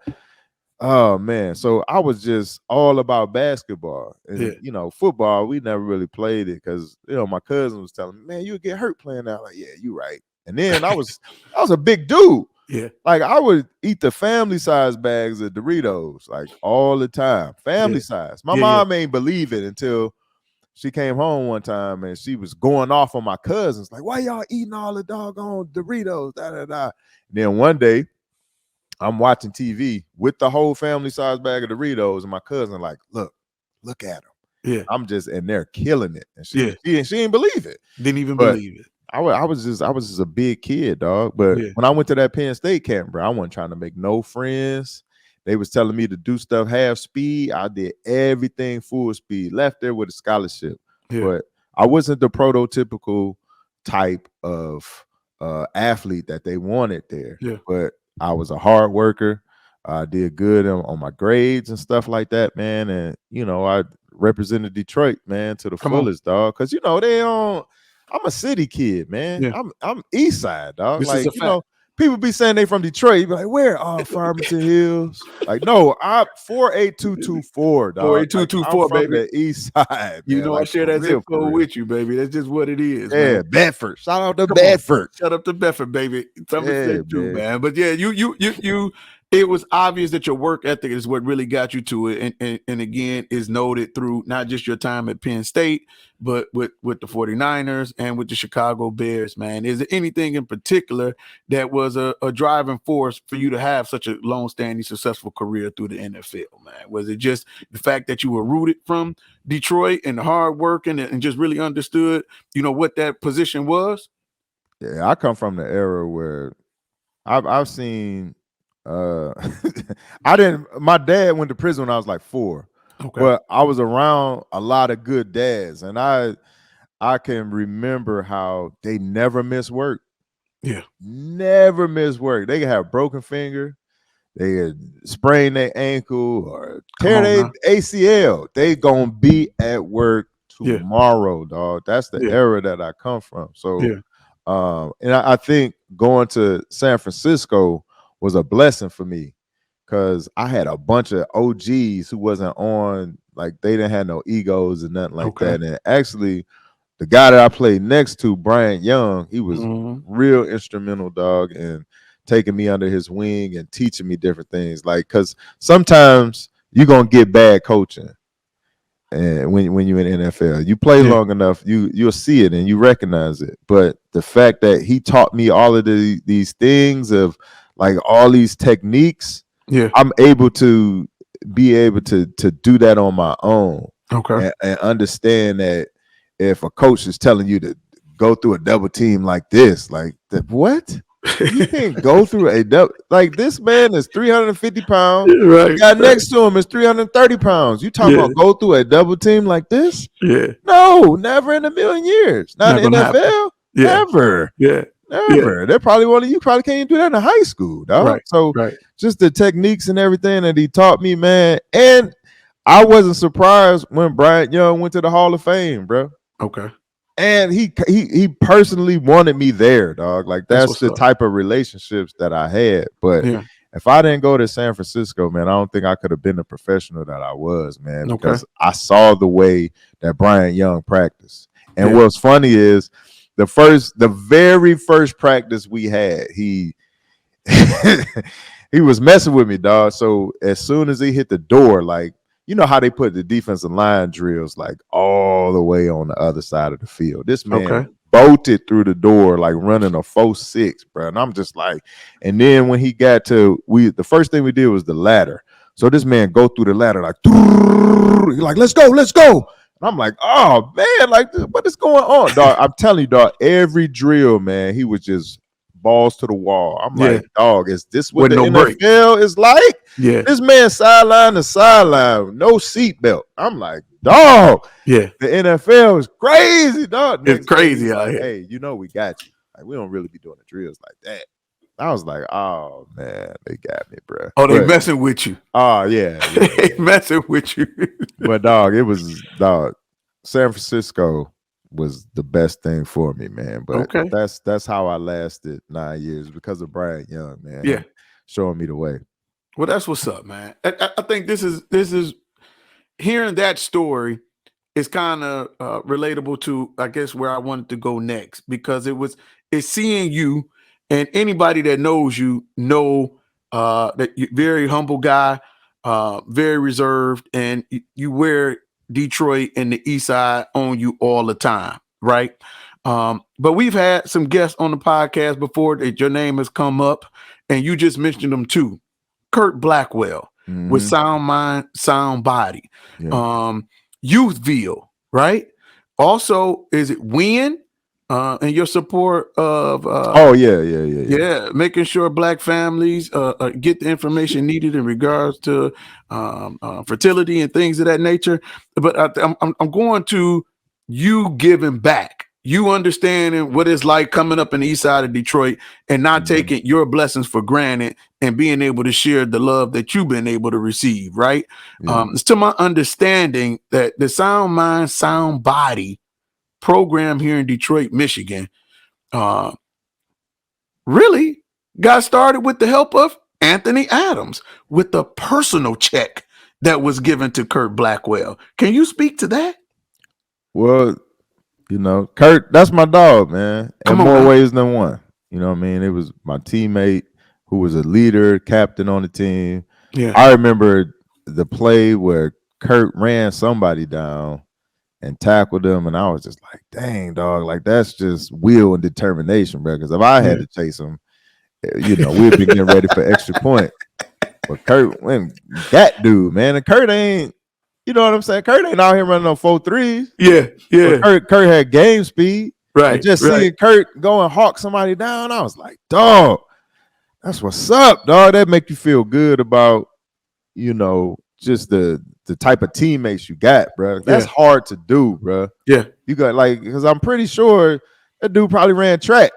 Oh man, so I was just all about basketball, and football. We never really played it because my cousin was telling me, "Man, you would get hurt playing that." Like, yeah, you right. And then I was a big dude. Yeah, like I would eat the family size bags of Doritos like all the time, family size. My mom ain't believe it until she came home one time and she was going off on my cousins, like, "Why y'all eating all the doggone Doritos?" Da da da. And then one day, I'm watching TV with the whole family size bag of Doritos, and my cousin like, look at them. Yeah, I'm just, and they're killing it. And she didn't believe it. Didn't even believe it. I was just a big kid, dog. But when I went to that Penn State camp, bro, I wasn't trying to make no friends. They was telling me to do stuff half speed. I did everything full speed. Left there with a scholarship, but I wasn't the prototypical type of athlete that they wanted there. Yeah, but I was a hard worker. I did good on my grades and stuff like that, man. And I represented Detroit, man, to the fullest, dog. Because they don't. I'm a city kid, man. Yeah. I'm East Side, dog. This like is a fact. People be saying they from Detroit. You be like, where? Oh, Farmington Hills. Like, no, I'm 48224, dog. 48224, like, baby. The East Side. Man. Like, I share that zip code with you, baby. That's just what it is. Yeah, man. Bedford. Shout out to Bedford. Shout out to Bedford, baby. Something too, man. But yeah, you. It was obvious that your work ethic is what really got you to it, and again is noted through not just your time at Penn State, but with the 49ers and with the Chicago Bears, man. Is there anything in particular that was a driving force for you to have such a long-standing, successful career through the NFL, man? Was it just the fact that you were rooted from Detroit and the hard work and just really understood, what that position was? Yeah, I come from the era where I've seen my dad went to prison when I was like 4. Okay. But I was around a lot of good dads, and I can remember how they never miss work. Yeah. Never miss work. They could have broken finger, they could sprain their ankle or tear their ACL. They gonna be at work tomorrow, dog. That's the era that I come from. So and I think going to San Francisco was a blessing for me because I had a bunch of OGs who wasn't on, like they didn't have no egos and nothing like that. And actually, the guy that I played next to, Bryant Young, he was real instrumental, dog, in taking me under his wing and teaching me different things. Like, because sometimes you're going to get bad coaching. And when you're in NFL, you play long enough, you'll see it and you recognize it. But the fact that he taught me all of these things of like all these techniques, I'm able to do that on my own. Okay. And understand that if a coach is telling you to go through a double team like this, like what? You can't go through a double. Like, this man is 350 pounds. Right. The guy next to him is 330 pounds. You talking about go through a double team like this? Yeah. No, never in a million years. Not in the NFL. Never. Yeah. Never. They're probably you probably can't even do that in high school, dog. Right. So just the techniques and everything that he taught me, man. And I wasn't surprised when Bryant Young went to the Hall of Fame, bro. Okay. And he personally wanted me there, dog. Like, that's the type of relationships that I had. But if I didn't go to San Francisco, man, I don't think I could have been the professional that I was, man, because I saw the way that Bryant Young practiced. And what's funny is the very first practice we had, he he was messing with me, dog. So as soon as he hit the door, like, you know how they put the defensive line drills like all the way on the other side of the field. This man bolted through the door like running a 4.6, bro. And I'm just like, and then when he got to, the first thing we did was the ladder. So this man go through the ladder like, he's like, let's go. And I'm like, oh man, like what is going on, dog? I'm telling you, dog, every drill, man, he was just balls to the wall. I'm like, dog, is this what the NFL is like? Yeah. This man sideline to sideline, no seatbelt. I'm like, dog, the NFL is crazy, dog. It's crazy out here. Hey, we got you. Like, we don't really be doing the drills like that. I was like, oh man, they got me, bro. Oh, they messing with you. Oh yeah. They messing with you. But dog, it was San Francisco was the best thing for me, man. But that's how I lasted 9 years, because of Brian Young, man. Yeah, showing me the way. Well, that's what's up, man. I think this is hearing that story is kind of relatable to, I guess, where I wanted to go next, because it's seeing you, and anybody that knows you know that you're a very humble guy, very reserved, and you wear Detroit and the East Side on you all the time, right? But we've had some guests on the podcast before that your name has come up, and you just mentioned them too. Kurt Blackwell with Sound Mind, Sound Body. Youthville, right? Also, is it Win? And your support of making sure Black families get the information needed in regards to fertility and things of that nature. But I'm going to you giving back, you understanding what it's like coming up in the East Side of Detroit and not taking your blessings for granted and being able to share the love that you've been able to receive, right? It's to my understanding that the Sound Mind, Sound Body program here in Detroit, Michigan, really got started with the help of Anthony Adams, with the personal check that was given to Kurt Blackwell. Can you speak to that? Well, Kurt, that's my dog, man. In more ways than one. You know what I mean? It was my teammate who was a leader, captain on the team. Yeah. I remember the play where Kurt ran somebody down and tackled them, and I was just like, dang, dog, like that's just will and determination, bro. Because if I had to chase him, we'd be getting ready for extra point. But Kurt, that dude, man, and Kurt ain't, you know what I'm saying? Kurt ain't out here running no 4.3s. Yeah. Kurt had game speed. Right. And just seeing Kurt go and hawk somebody down, I was like, dog, that's what's up, dog. That make you feel good about, just the type of teammates you got, bro. That's hard to do, bro. Yeah. You got because I'm pretty sure that dude probably ran track.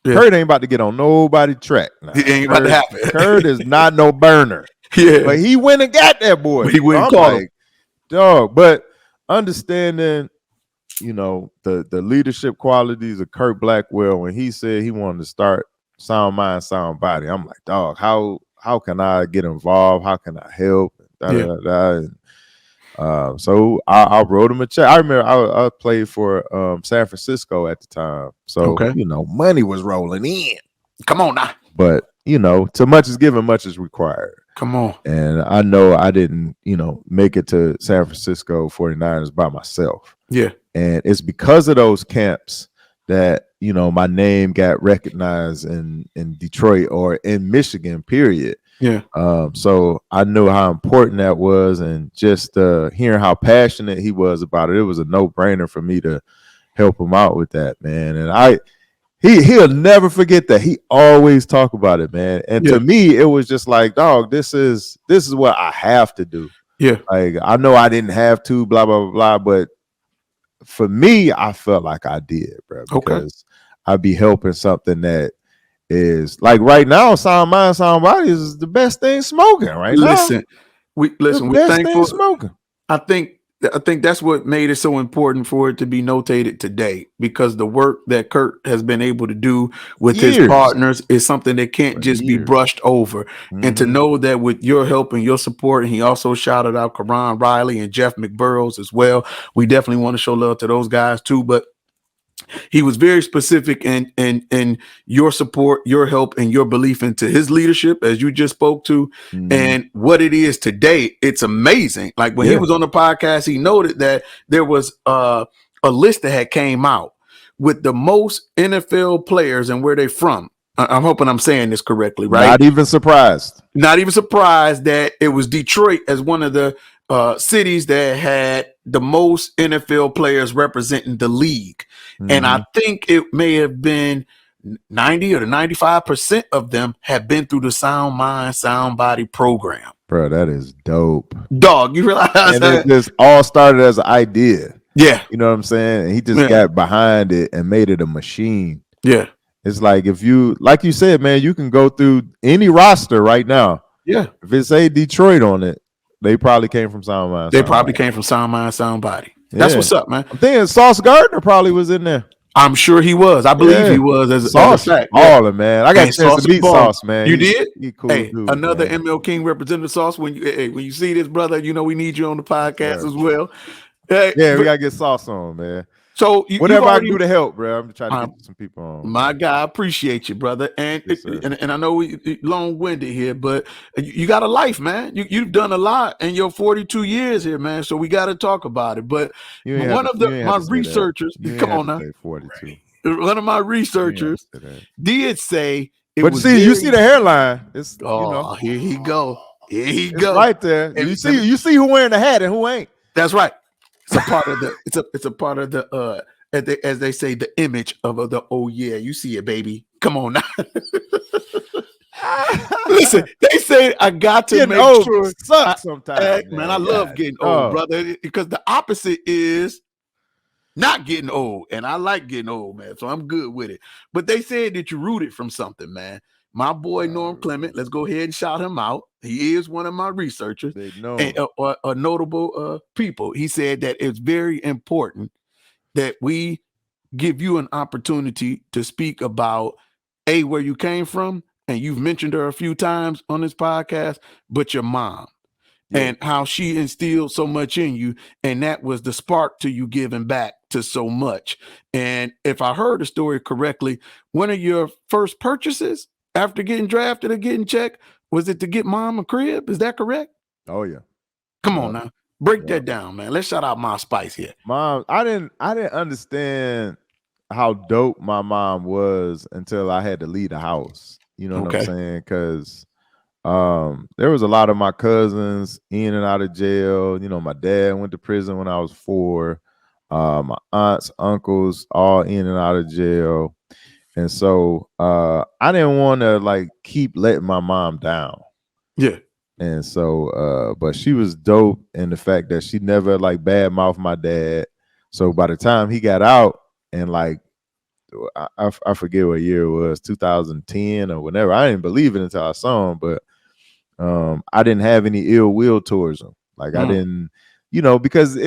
Yeah. Kurt ain't about to get on nobody track. Nah, he ain't about to happen. Kurt is not no burner. Yeah. But he went and got that boy. He went and caught him. Dog. But understanding, the leadership qualities of Kurt Blackwell, when he said he wanted to start Sound Mind, Sound Body, I'm like, dog, how can I get involved? How can I help? So I wrote him a check. I remember I played for San Francisco at the time, so money was rolling in. Come on now, but too much is given, much is required. Come on. And I know I didn't make it to San Francisco 49ers by myself. Yeah, and it's because of those camps that my name got recognized in Detroit or in Michigan, period. Yeah. So I knew how important that was, and just hearing how passionate he was about it, it was a no-brainer for me to help him out with that, man. And he'll never forget that. He always talk about it, man. And to me, it was just like, dog, this is what I have to do. Yeah. Like, I know I didn't have to, blah, blah, blah, but for me, I felt like I did, bro. Because I'd be helping something that is like right now, Sound Mind, Sound Body is the best thing smoking right now. We're thankful. Smoking. I think that's what made it so important for it to be notated today, because the work that Kurt has been able to do with his partners is something that can't just be brushed over. And to know that with your help and your support, and he also shouted out Karan Riley and Jeff McBurrows as well. We definitely want to show love to those guys too, but he was very specific in your support, your help, and your belief into his leadership, as you just spoke to, and what it is today. It's amazing. Like when he was on the podcast, he noted that there was a list that had came out with the most NFL players and where they're from I'm hoping I'm saying this correctly, right? Not even surprised. Not even surprised that it was Detroit as one of the cities that had the most NFL players representing the league. And I think it may have been 90 or 95% of them have been through the Sound Mind, Sound Body program. Bro, that is dope. Dog, you realize And that? it just all started as an idea. Yeah. You know what I'm saying? And he just got behind it and made it a machine. Yeah. It's like if you, like you said, man, you can go through any roster right now. Yeah. If it say Detroit on it, they probably came from Sound Mind. They probably came from Sound Mind, Sound Body. That's what's up, man. I'm thinking Sauce Gardner probably was in there. I'm sure he was. I believe he was as Sauce, a fact. baller, man. I got a chance Sauce to meet Sauce, man. You did? He cool hey, dude, another man. ML King representative, Sauce. When you see this, brother, you know we need you on the podcast as well. Yeah, we gotta get Sauce on, man. So whatever I can do to help, bro. I'm trying to get some people on. My guy, I appreciate you, brother. And Yes, and I know we long-winded here, but you got a life, man. You've done a lot in your 42 years here, man. So we got to talk about it. But one of my researchers, come on now, 42. One of my researchers did say it but was you see the hairline. It's you know, here he go. Here he it's go. right there. And you see who wearing the hat and who ain't. That's right. It's a part of the it's a part of the as they say, the image of the oh yeah, you see it, baby. Come on now. Listen, they say I got to make sure sucks sometimes. Man, I love getting old, brother, because the opposite is not getting old, and I like getting old, man. So I'm good with it. But they said that you rooted from something, man. My boy Norm Clement, let's go ahead and shout him out. He is one of my researchers and a notable people. He said that it's very important that we give you an opportunity to speak about where you came from, and you've mentioned her a few times on this podcast, but your mom and how she instilled so much in you, and that was the spark to you giving back to so much. And if I heard the story correctly, one of your first purchases after getting drafted or getting checked, was it to get mom a crib? Is that correct? Oh yeah. Come on now. Break that down, man. Let's shout out my Spice here. Mom, I didn't understand how dope my mom was until I had to leave the house. You know what I'm saying? Because there was a lot of my cousins in and out of jail. You know, my dad went to prison when I was 4. My aunts, uncles, all in and out of jail. And so I didn't want to like keep letting my mom down. Yeah. And so but she was dope in the fact that she never like badmouthed my dad. So by the time he got out, and like I forget what year it was, 2010 or whenever, I didn't believe it until I saw him, but I didn't have any ill will towards him. Like I didn't, you know, because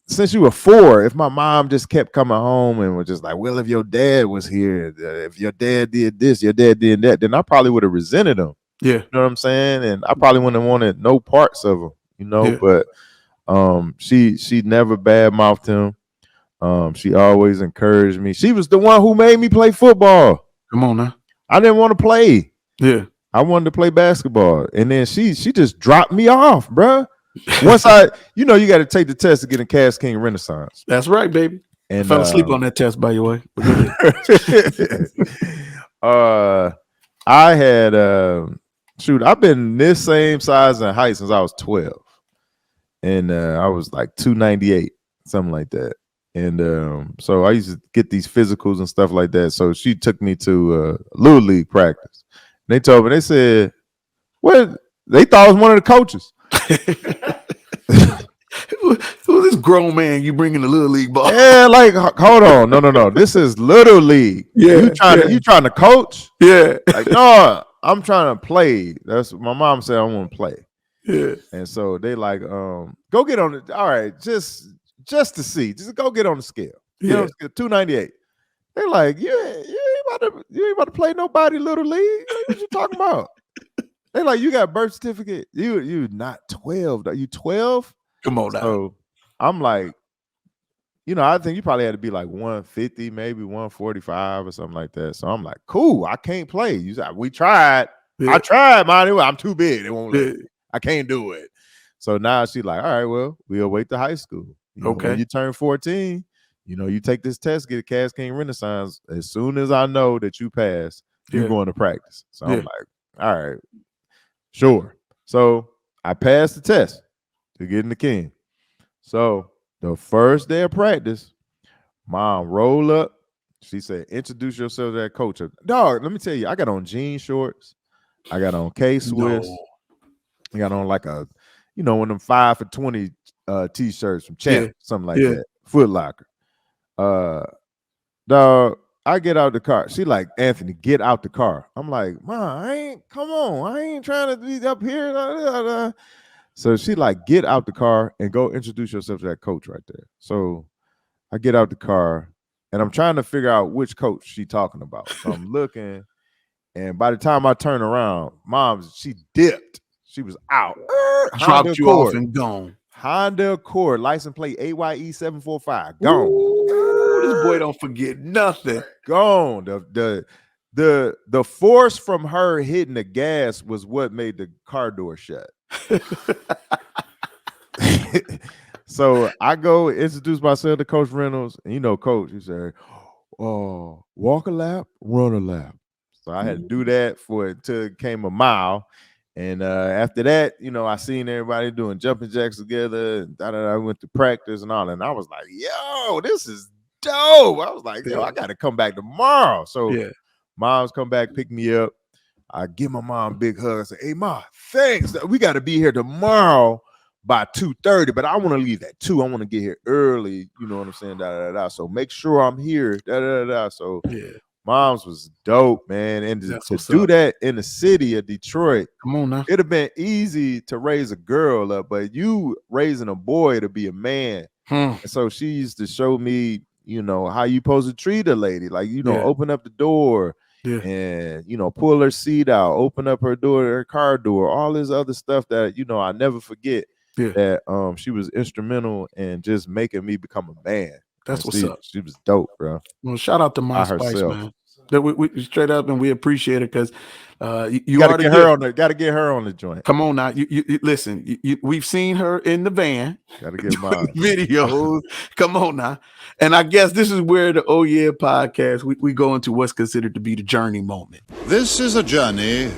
since you were 4, if my mom just kept coming home and was just like, well, if your dad was here, if your dad did this, your dad did that, then I probably would have resented him. Yeah. You know what I'm saying? And I probably wouldn't have wanted no parts of him, you know, but she never badmouthed him. She always encouraged me. She was the one who made me play football. Come on now. I didn't want to play. Yeah. I wanted to play basketball. And then she just dropped me off, bruh. Once you got to take the test to get in Cass King Renaissance. That's right, baby. And I fell asleep on that test, by the way. I had I've been this same size and height since I was 12. And I was like 298, something like that. And so I used to get these physicals and stuff like that. So she took me to Little League practice. And they told me, they said, well, they thought I was one of the coaches. Who's this grown man you bring in the Little League ball? Yeah, like hold on, no. This is Little League. Yeah, you trying to coach? Yeah, like no, I'm trying to play. That's what my mom said. I want to play. Yeah, and so they like, go get on it. All right, just to see, just go get on the scale. You know, 298. They're like, you ain't about to play nobody Little League. What you talking about? They like, you got a birth certificate. You not 12. Are you 12? Come on now. So I'm like, I think you probably had to be like 150, maybe 145 or something like that. So I'm like, cool, I can't play. You said, we tried. Yeah. I tried, man. I'm too big. They won't let me. I can't do it. So now she's like, all right, well, we'll wait to high school. When you turn 14, you take this test, get a Cash King Renaissance. As soon as I know that you pass, you're going to practice. So I'm like, all right, sure. So I passed the test to get in the King. So the first day of practice, Mom roll up. She said, introduce yourself to that coach. Dog, let me tell you, I got on jean shorts. I got on K-Swiss. I got on like a, one of them 5 for 20 t-shirts from Champ, something like that. Foot Locker. Dog, I get out the car. She like, Anthony, get out the car. I'm like, Mom, I ain't trying to be up here. So she like, get out the car and go introduce yourself to that coach right there. So I get out the car and I'm trying to figure out which coach she talking about. So I'm looking, and by the time I turn around, she dipped. She was out. Dropped you off and gone. Honda Accord, license plate AYE 745. Gone. Ooh, this boy don't forget nothing. Gone. The force from her hitting the gas was what made the car door shut. So I go introduce myself to Coach Reynolds, and Coach, he said, "Oh, walk a lap, run a lap." So I had to do that until it came a mile. And after that, I seen everybody doing jumping jacks together. And I went to practice and all. And I was like, yo, this is dope. I was like, yo, I got to come back tomorrow. So Mom's come back, pick me up. I give my mom a big hug. I say, hey, Ma, thanks. We got to be here tomorrow by 2:30, but I want to leave at 2. I want to get here early. You know what I'm saying? So make sure I'm here. So Mom's was dope, man. And to do that in the city of Detroit, come on now, it'd have been easy to raise a girl up, but you raising a boy to be a man. And so she used to show me, how you supposed to treat a lady, like open up the door and pull her seat out, open up her door, her car door, all this other stuff that I never forget. That she was instrumental in just making me become a man. That's what's up. She was dope, bro. Well, shout out to My Spice, man. That we straight up, and we appreciate it because you gotta get her on the joint. Come on now, you listen. We've seen her in the van. Gotta get mine videos. Come on now, and I guess this is where the Oh Yeah podcast we go into what's considered to be the journey moment. This is a journey.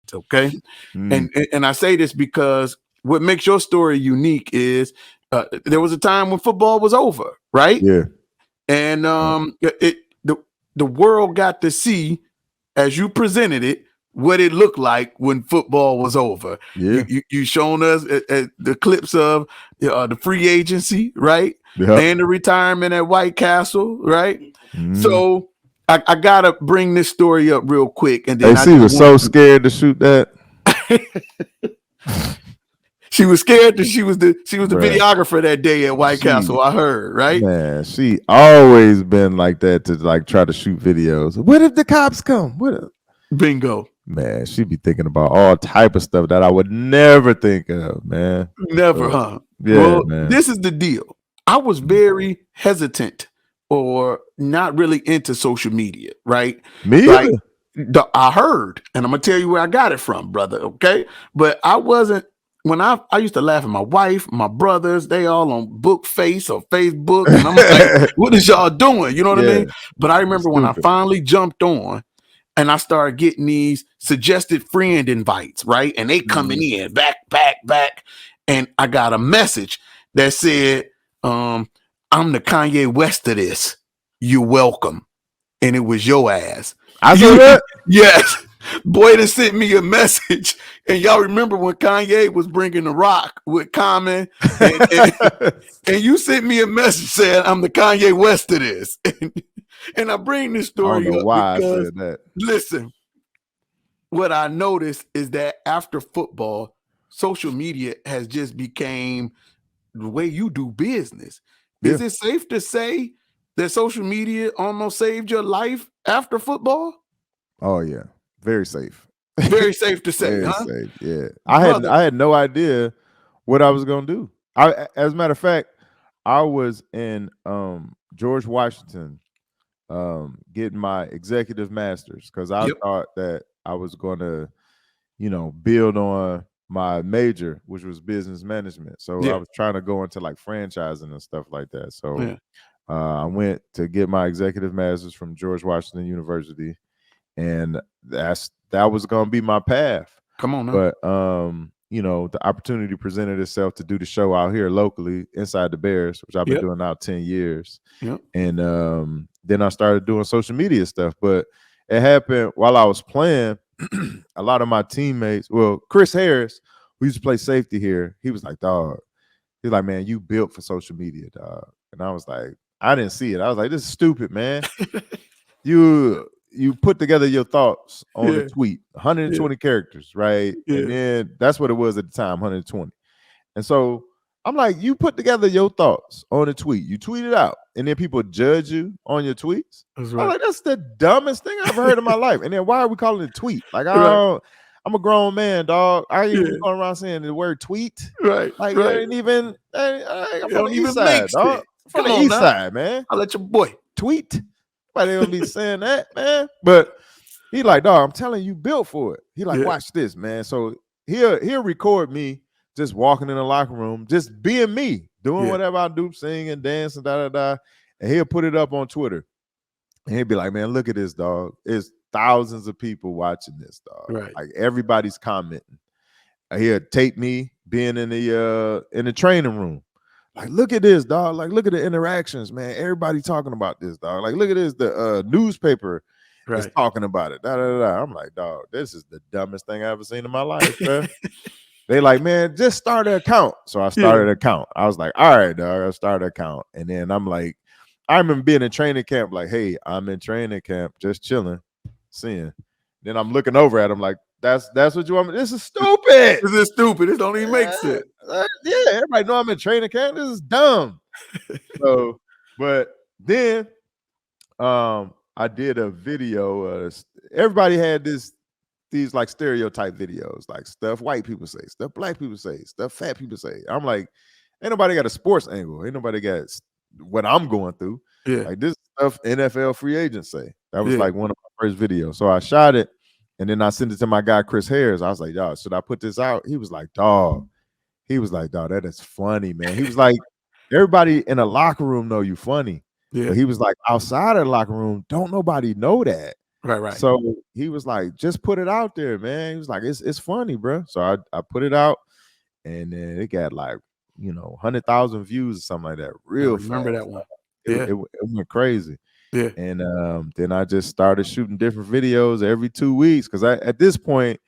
It's okay, and I say this because what makes your story unique is there was a time when football was over, right? Yeah, and the world got to see, as you presented it, what it looked like when football was over. Yeah, you shown us the clips of the free agency, right? Yep. And the retirement at White Castle, right? So I gotta bring this story up real quick, and then AC was so scared to shoot that. She was scared that she was the videographer that day at White Castle. I heard, right? Man, she always been like that to like try to shoot videos. What if the cops come? What if? Bingo. Man, she be thinking about all type of stuff that I would never think of, man. Never, huh? Yeah, well, man. This is the deal. I was very hesitant or not really into social media, right? Me like, I heard, and I'm gonna tell you where I got it from, brother. Okay, but I wasn't. When I used to laugh at my wife, my brothers, they all on Bookface or Facebook, and I'm like, what is y'all doing? You know what I mean? But I remember when I finally jumped on and I started getting these suggested friend invites, right? And they coming in back. And I got a message that said, I'm the Kanye West of this. You're welcome. And it was your ass. I saw that? Yes. Boy, they sent me a message, and y'all remember when Kanye was bringing the rock with Common, and you sent me a message saying I'm the Kanye West of this, and I bring this story up why because, I said that. Listen, what I noticed is that after football, social media has just became the way you do business. Is it safe to say that social media almost saved your life after football? Oh yeah. Very safe. Very safe to say, Very huh? safe, yeah. I had no idea what I was gonna do. As a matter of fact, I was in George Washington getting my executive master's because I thought that I was gonna, build on my major, which was business management. So I was trying to go into like franchising and stuff like that. So I went to get my executive master's from George Washington University, and that was gonna be my path. Come on now. But the opportunity presented itself to do the show out here locally inside the Bears, which I've been doing now 10 years. Yep. And then I started doing social media stuff. But it happened while I was playing. A lot of my teammates, well, Chris Harris, who used to play safety here, he was like, dog, he's like, man, you built for social media, dog. And I was like, I didn't see it. I was like, this is stupid, man. You put together your thoughts on a tweet, 120 characters, right? Yeah. And then that's what it was at the time, 120. And so I'm like, you put together your thoughts on a tweet, you tweet it out, and then people judge you on your tweets. That's right. I'm like, that's the dumbest thing I've ever heard in my life. And then why are we calling it tweet? Like, I'm a grown man, dog. I ain't even going around saying the word tweet. Right. Like, right. I ain't even, I'm from the even east side, mix dog. it. From Come the on east now. side, man. I'll let your boy Tweet. Nobody gonna be saying that, man. But he like, dog, I'm telling you, built for it. He like, watch this, man. So he'll record me just walking in the locker room, just being me, doing whatever I do, singing, dancing, and he'll put it up on Twitter. And he'll be like, man, look at this, dog. It's thousands of people watching this, dog. Right. Like everybody's commenting. He'll tape me being in the training room. Like, look at this, dog. Like, look at the interactions, man. Everybody talking about this, dog. Like, look at this. The newspaper is talking about it. I'm like, dog, this is the dumbest thing I ever seen in my life, man. They like, man, just start an account. So I started an account. I was like, all right, dog, I'll start an account. And then I'm like, I remember being in training camp, like, hey, I'm in training camp, just chilling, seeing. Then I'm looking over at him like, that's what you want me. This is stupid. This is stupid. This don't even make sense. Yeah, everybody know I'm in training camp. This is dumb. So, but then I did a video. Everybody had these like stereotype videos, like stuff white people say, stuff black people say, stuff fat people say. I'm like, ain't nobody got a sports angle. Ain't nobody got what I'm going through. Yeah. Like this stuff NFL free agents say. That was like one of my first videos. So I shot it. And then I sent it to my guy, Chris Harris. I was like, dog, should I put this out? He was like, dog. That is funny, man. He was like, everybody in the locker room know you funny. Yeah. But he was like, outside of the locker room, don't nobody know that. Right. So he was like, just put it out there, man. He was like, it's funny, bro. So I put it out, and then it got like, 100,000 views or something like that. Real fast. Remember that one. It went crazy. Yeah. And then I just started shooting different videos every 2 weeks because at this point,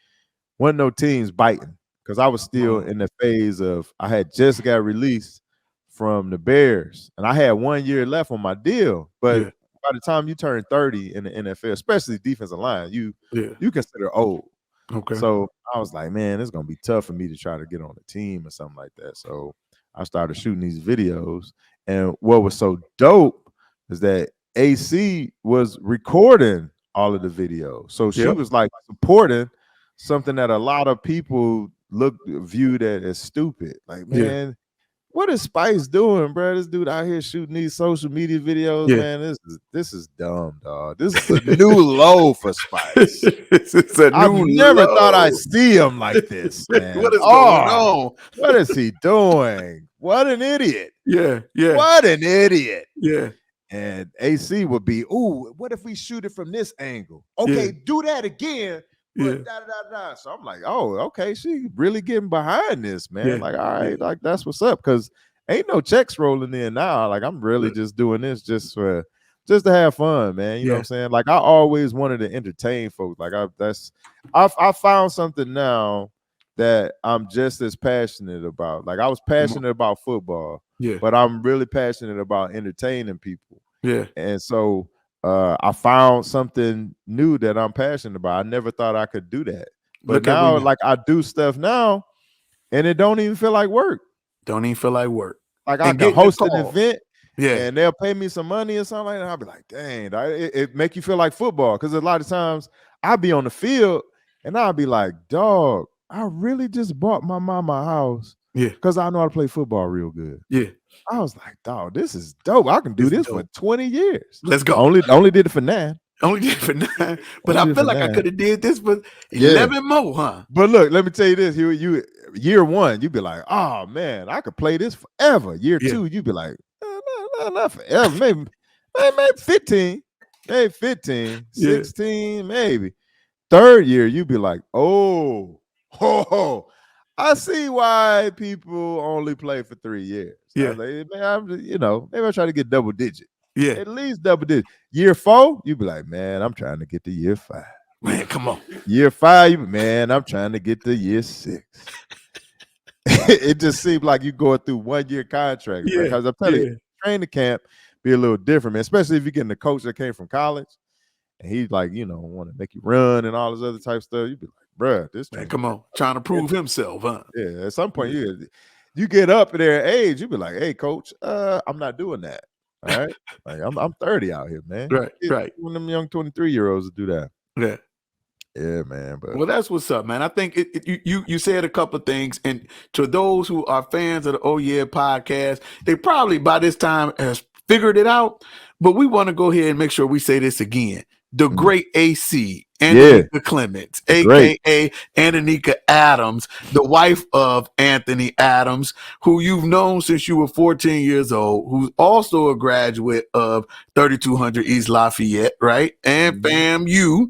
wasn't no teams biting because I was still in the phase of I had just got released from the Bears and I had 1 year left on my deal. But by the time you turn 30 in the NFL, especially defensive line, you consider old. Okay. So I was like, man, it's gonna be tough for me to try to get on a team or something like that. So I started shooting these videos, and what was so dope is that AC was recording all of the videos. So she was like supporting something that a lot of people viewed as stupid. Like, man, what is Spice doing, bro? This dude out here shooting these social media videos, man. This is dumb, dog. This is a new low for Spice. I've never thought I'd see him like this, man. What is going on? What is he doing? What an idiot. Yeah. What an idiot. Yeah. And AC would be, ooh, what if we shoot it from this angle? Okay, do that again. But So I'm like, oh, okay, she really getting behind this, man. Like, all right, like that's what's up. Because ain't no checks rolling in now. Like, I'm really just doing this just to have fun, man. You know what I'm saying? Like, I always wanted to entertain folks. Like, I found something now that I'm just as passionate about. Like, I was passionate about football. Yeah. But I'm really passionate about entertaining people. Yeah. And so I found something new that I'm passionate about. I never thought I could do that. But now, like, I do stuff now, and it don't even feel like work. Don't even feel like work. Like, I can host an event, Yeah. and they'll pay me some money or something like that. I'll be like, dang, it make you feel like football. Because a lot of times I'll be on the field, and I'll be like, dog, I really just bought my mama a house. Yeah. Because I know how to play football real good. Yeah. I was like, dog, this is dope. I can do this for 20 years. Let's go. Only did it for 9. Only did it for 9. But I feel like I could have did this for 11 more, huh? But look, let me tell you this. You year 1, you'd be like, oh man, I could play this forever. Year 2, you'd be like, Not forever. Maybe 15. Maybe 15, Yeah. 16, maybe. Third year, you'd be like, oh, I see why people only play for 3 years. I Yeah. was like, man, maybe I try to get double digit. Yeah. At least double digit. Year 4, you'd be like, man, I'm trying to get to year 5. Man, come on. Year 5, man, I'm trying to get to year 6. It just seemed like you going through 1 year contracts, Yeah. because I'm telling you, training camp be a little different, man. Especially if you're getting a coach that came from college, and he's like, want to make you run and all this other type of stuff. You'd be like, bruh, this Man, man, come on. Trying to prove himself, huh? yeah. At some point, you get up in their age, you be like, hey, coach, I'm not doing that. All right, like I'm 30 out here, man. Right, right. One of them young 23-year-olds to do that. Yeah. Yeah, man. But Well, that's what's up, man. I think you said a couple of things, and to those who are fans of the Oh Yeah podcast, they probably by this time has figured it out. But we want to go ahead and make sure we say this again. The great AC, Antonika Clements, aka Antonika Adams, the wife of Anthony Adams, who you've known since you were 14 years old, who's also a graduate of 3200 East Lafayette, right? And FAMU,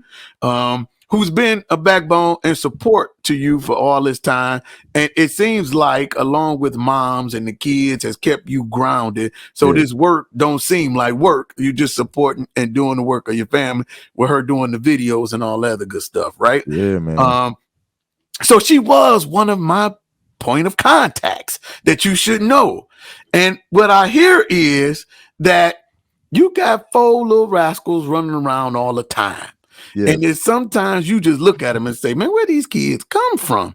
who's been a backbone and support to you for all this time. And it seems like, along with moms and the kids, has kept you grounded. So this work don't seem like work. You just supporting and doing the work of your family with her doing the videos and all that other good stuff, right? Yeah, man. So she was one of my point of contacts that you should know. And what I hear is that you got 4 little rascals running around all the time. Yeah. And then sometimes you just look at them and say, man, where these kids come from?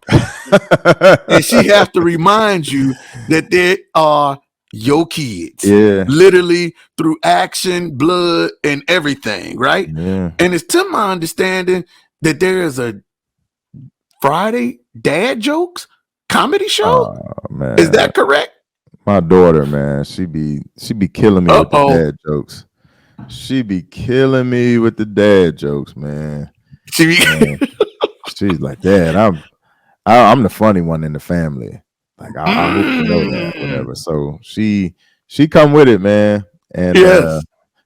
And she has to remind you that they are your kids. Yeah. Literally through action, blood, and everything, right? Yeah. And it's to my understanding that there is a Friday dad jokes comedy show. Oh, man. Is that correct? My daughter, man, she be killing me with the dad jokes. She be killing me with the dad jokes, man. She's like, Dad, I'm the funny one in the family. Like, I hope you know that, whatever. So she come with it, man. And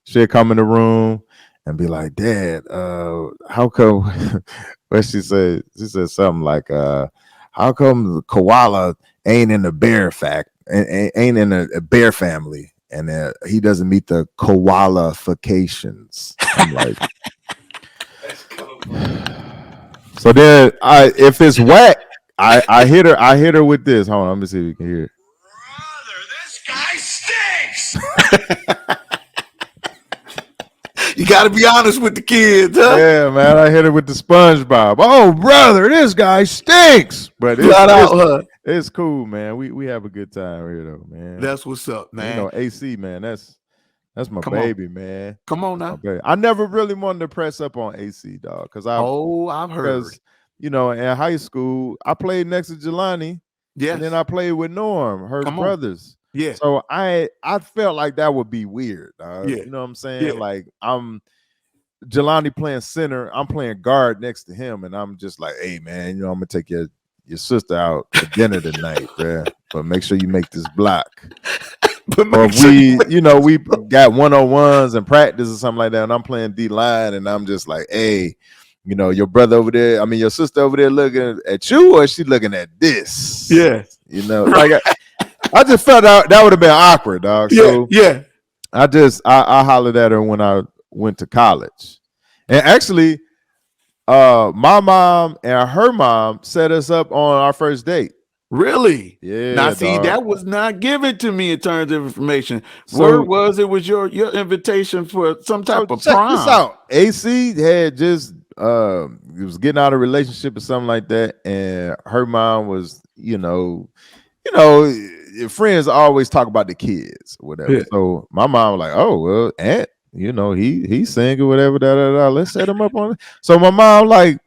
she'll come in the room and be like, Dad, how come? What she said something like, how come the koala ain't in the bear ain't in a bear family? And he doesn't meet the koalifications. I'm like, so then if it's whack, I hit her with this. Hold on, let me see if you can hear it. Brother, this guy stinks. You got to be honest with the kids, huh? Yeah, man, I hit her with the SpongeBob. Oh, brother, this guy stinks. But it's cool, man. We have a good time here, though, man. That's what's up, man. AC, man, that's my baby, man. Come on now. Okay, I never really wanted to press up on AC, dog, because I've heard. In high school, I played next to Jelani. Yes. And then I played with Norm, her brothers. Yeah. So I felt like that would be weird. Yeah. You know what I'm saying? Yeah. Like I'm Jelani playing center, I'm playing guard next to him, and I'm just like, hey man, I'm gonna take your sister out for dinner tonight, bro. But make sure you make this block. Or we got 101s and practice or something like that, and I'm playing D line, and I'm just like, hey, your brother over there, your sister over there looking at you, or is she looking at this? Yeah. Like I just felt out that would have been awkward, dog. So I hollered at her when I went to college. And actually, my mom and her mom set us up on our first date. Really? Yeah. Now, see, dog. that was not given to me in terms of information. So, was your invitation for some type of check prom? this out. AC had just was getting out of a relationship or something like that, and her mom was, friends always talk about the kids or whatever. Yeah. So my mom was like, oh well, Aunt, he's single, whatever, let's set him up on it. So my mom like,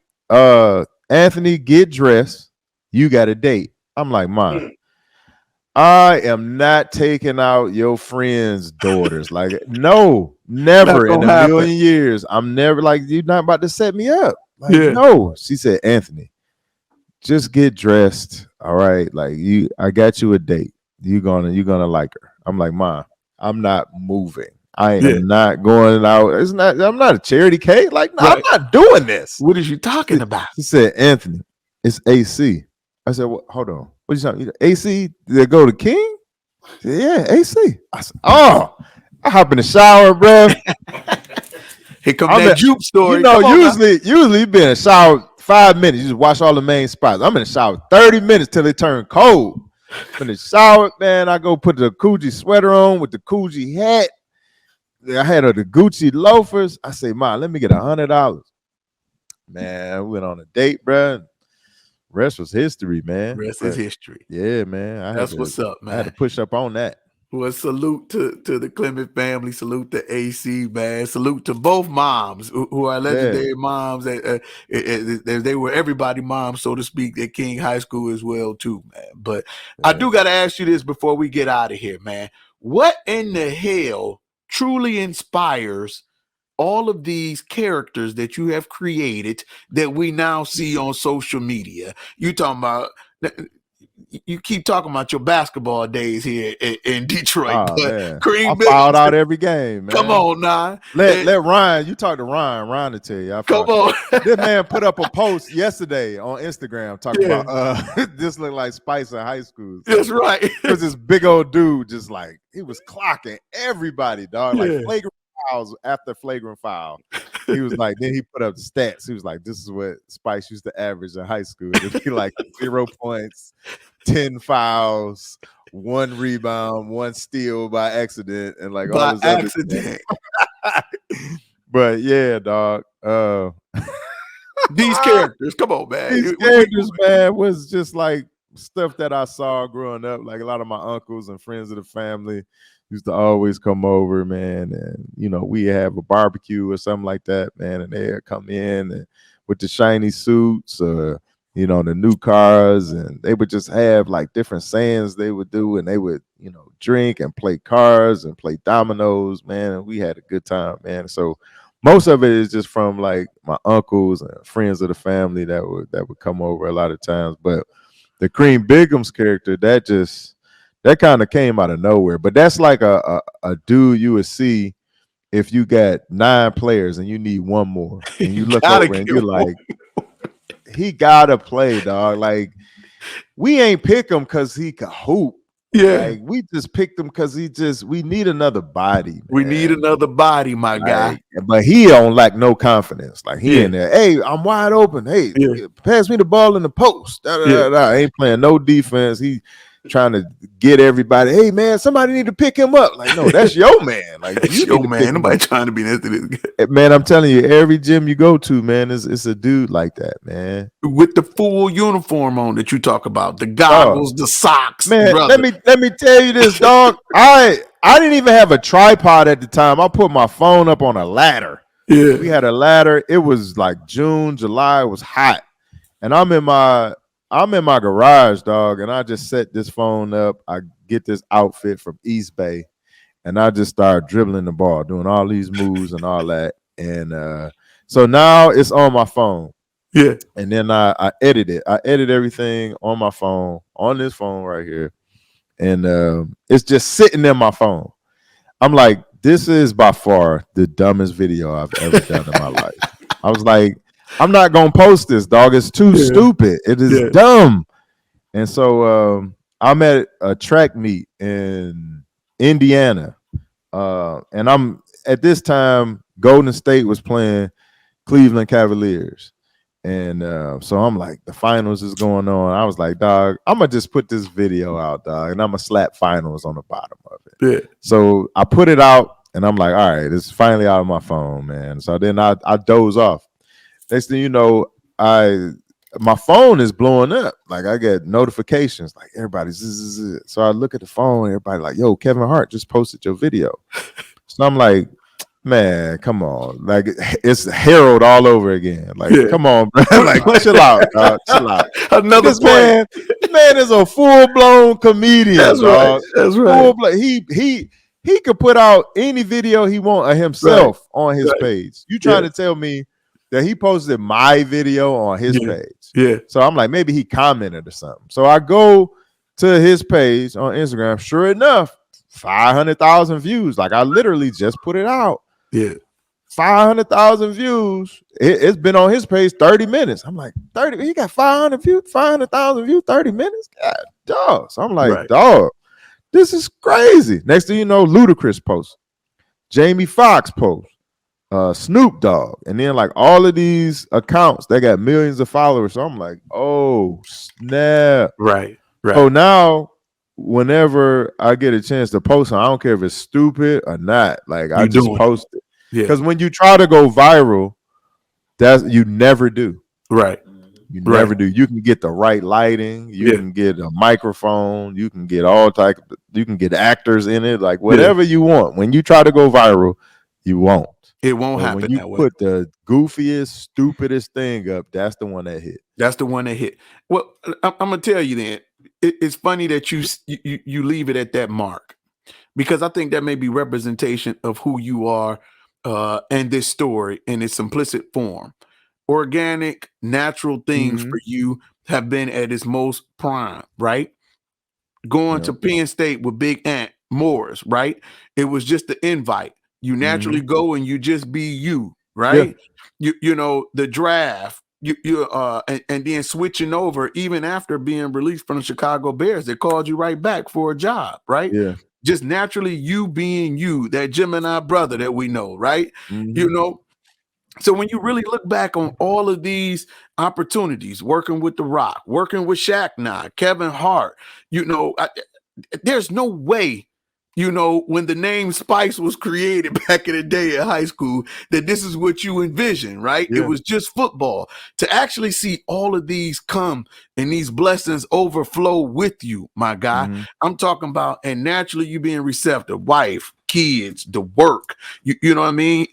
Anthony, get dressed, you got a date. I'm like, Mom, I am not taking out your friends' daughters. Like, no, never in a million years. I'm never, like, you're not about to set me up. Like, no. She said, Anthony, just get dressed. All right. Like, I got you a date. You're gonna like her. I'm like, Mom, I'm not moving. I am not going out. It's not. I'm not a charity case. Like, no, I'm not doing this. What is you talking about? He said, Anthony, it's AC. I said, well, hold on. What you talking? AC? Did they go to King? Said, yeah, AC. I said, oh, I hop in the shower, bro. Here comes that juke story. You know, usually you be in the shower 5 minutes. You just wash all the main spots. I'm in the shower 30 minutes till it turn cold. In the shower, man, I go put the Coogee sweater on with the Coogee hat. I had the Gucci loafers. I say, Ma, let me get $100. Man, I went on a date, bro. Rest was history, man. Rest is history. Yeah, man. That's what's up, man. I had to push up on that. Well, salute to the Clement family. Salute to AC, man. Salute to both moms who are legendary moms. They were everybody moms, so to speak, at King High School as well, too, man. But I do got to ask you this before we get out of here, man. What in the hell truly inspires all of these characters that you have created that we now see on social media? You talking about... You keep talking about your basketball days here in Detroit. But Kareem I fouled out every game, man. Come on now. Let Ryan, you talk to Ryan. Ryan will tell you. Come on. This man put up a post yesterday on Instagram talking about this looked like Spice in high school. So that's right. It was this big old dude just like, he was clocking everybody, dog. Like flagrant fouls after flagrant foul. He was like, then he put up the stats. He was like, this is what Spice used to average in high school. It'd be like 0 points, 10 fouls, 1 rebound, 1 steal by accident, and like all this accident. But yeah, dog. These characters, come on, man. These characters, man, was just like stuff that I saw growing up. Like a lot of my uncles and friends of the family used to always come over, man, and you know, we have a barbecue or something like that, man, and they'd come in and with the shiny suits, you know, the new cars, and they would just have like different sayings they would do, and they would, you know, drink and play cards and play dominoes, man, and we had a good time, man. So most of it is just from like my uncles and friends of the family that would come over a lot of times. But the Kareem Bigham's character, that kind of came out of nowhere. But that's like a dude you would see if you got 9 players and you need 1 more, and you look over and you're like, he gotta play, dog. Like, we ain't pick him because he could hoop. Yeah, like, we just picked him because we need another body. Man. We need another body, my guy. But he don't lack no confidence. Like, he in there, hey, I'm wide open. Hey, pass me the ball in the post. Ain't playing no defense. He trying to get everybody. Hey, man, somebody need to pick him up. Like, no, that's your man. Like, that's your man. Nobody trying to be next to this guy. Man, I'm telling you, every gym you go to, man, it's a dude like that, man. With the full uniform on that you talk about, the goggles, the socks. Man, let me tell you this, dog. I didn't even have a tripod at the time. I put my phone up on a ladder. Yeah, we had a ladder. It was like June, July. It was hot, and I'm in my garage, dog, and I just set this phone up. I get this outfit from East Bay, and I just start dribbling the ball, doing all these moves and all that. And so now it's on my phone. Yeah. And then I edit it. I edit everything on my phone, on this phone right here. And it's just sitting in my phone. I'm like, this is by far the dumbest video I've ever done in my life. I was like, I'm not gonna post this, dog. It's too stupid. It is dumb. And so I'm at a track meet in Indiana, and I'm at this time Golden State was playing Cleveland Cavaliers, and so I'm like, the finals is going on. I was like, dog, I'm gonna just put this video out, dog, and I'm gonna slap finals on the bottom of it. Yeah. So I put it out, and I'm like, all right, it's finally out of my phone, man. So then I doze off. Next thing you know, my phone is blowing up. Like, I get notifications, like everybody's zzz. So I look at the phone, everybody like, yo, Kevin Hart just posted your video. So I'm like, man, come on. Like, it's Harold all over again. Like, come on, bro. Like, chill out, dog. Chill out. This man is a full-blown comedian. That's dog. Right. That's right. He could put out any video he want of himself on his page. You trying to tell me that he posted my video on his page? Yeah. So I'm like, maybe he commented or something. So I go to his page on Instagram. Sure enough, 500,000 views. Like I literally just put it out. Yeah. 500,000 views. It's been on his page 30 minutes. I'm like, 30. He got 500,000 views, 30 minutes. God, dog. So I'm like, Right. dog, this is crazy. Next thing you know, Ludacris post, Jamie Foxx post, Snoop Dogg, and then like all of these accounts, they got millions of followers. So I'm like, oh snap. Right. Right. So now, whenever I get a chance to post, I don't care if it's stupid or not. Like I just post it. Yeah. Because when you try to go viral, that's you never do. Right. You never do. You can get the right lighting, you can get a microphone, you can get all type of, you can get actors in it, like whatever you want. When you try to go viral, you won't. It won't But happen when you that way. put the goofiest, stupidest thing up, that's the one that hit. That's the one that hit. Well, I'm gonna tell you then. It's funny that you leave it at that mark, because I think that may be representation of who you are, and this story in its simplistic form. Organic, natural things for you have been at its most prime, right? Going to Penn State with Big Ant Morris, right? It was just the invite. You naturally go and you just be you, right? You know, the draft, and then switching over even after being released from the Chicago Bears, they called you right back for a job, right? Yeah. Just naturally you being you, that Gemini brother that we know, right? You know, so when you really look back on all of these opportunities, working with The Rock, working with Shaq now, Kevin Hart, you know, there's no way, you know, when the name Spice was created back in the day in high school, that this is what you envision, right? It was just football. To actually see all of these come and these blessings overflow with you, my guy. I'm talking about, and naturally you being receptive, wife, kids, the work. You know what I mean?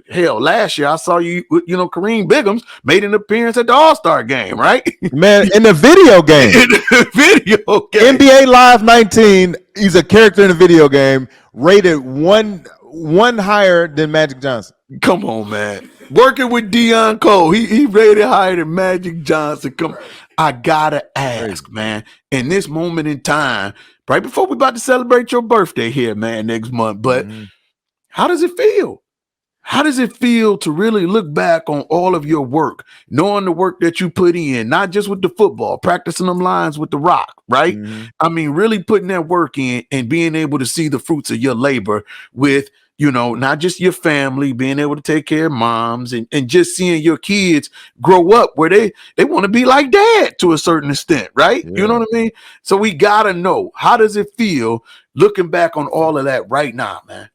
Hell, last year I saw you, you know, Kareem Biggums made an appearance at the All-Star game, right? Man, in the video game. In the video game. NBA Live 19, he's a character in a video game, rated one higher than Magic Johnson. Come on, man. Working with Deion Cole, he rated higher than Magic Johnson. Come, I gotta ask, man, in this moment in time, right before we're about to celebrate your birthday here, man, next month, but how does it feel? How does it feel to really look back on all of your work, knowing the work that you put in, not just with the football, practicing them lines with The Rock, right? I mean, really putting that work in and being able to see the fruits of your labor with, you know, not just your family, being able to take care of moms and just seeing your kids grow up where they want to be like dad to a certain extent, right? You know what I mean? So we got to know, how does it feel looking back on all of that right now, man?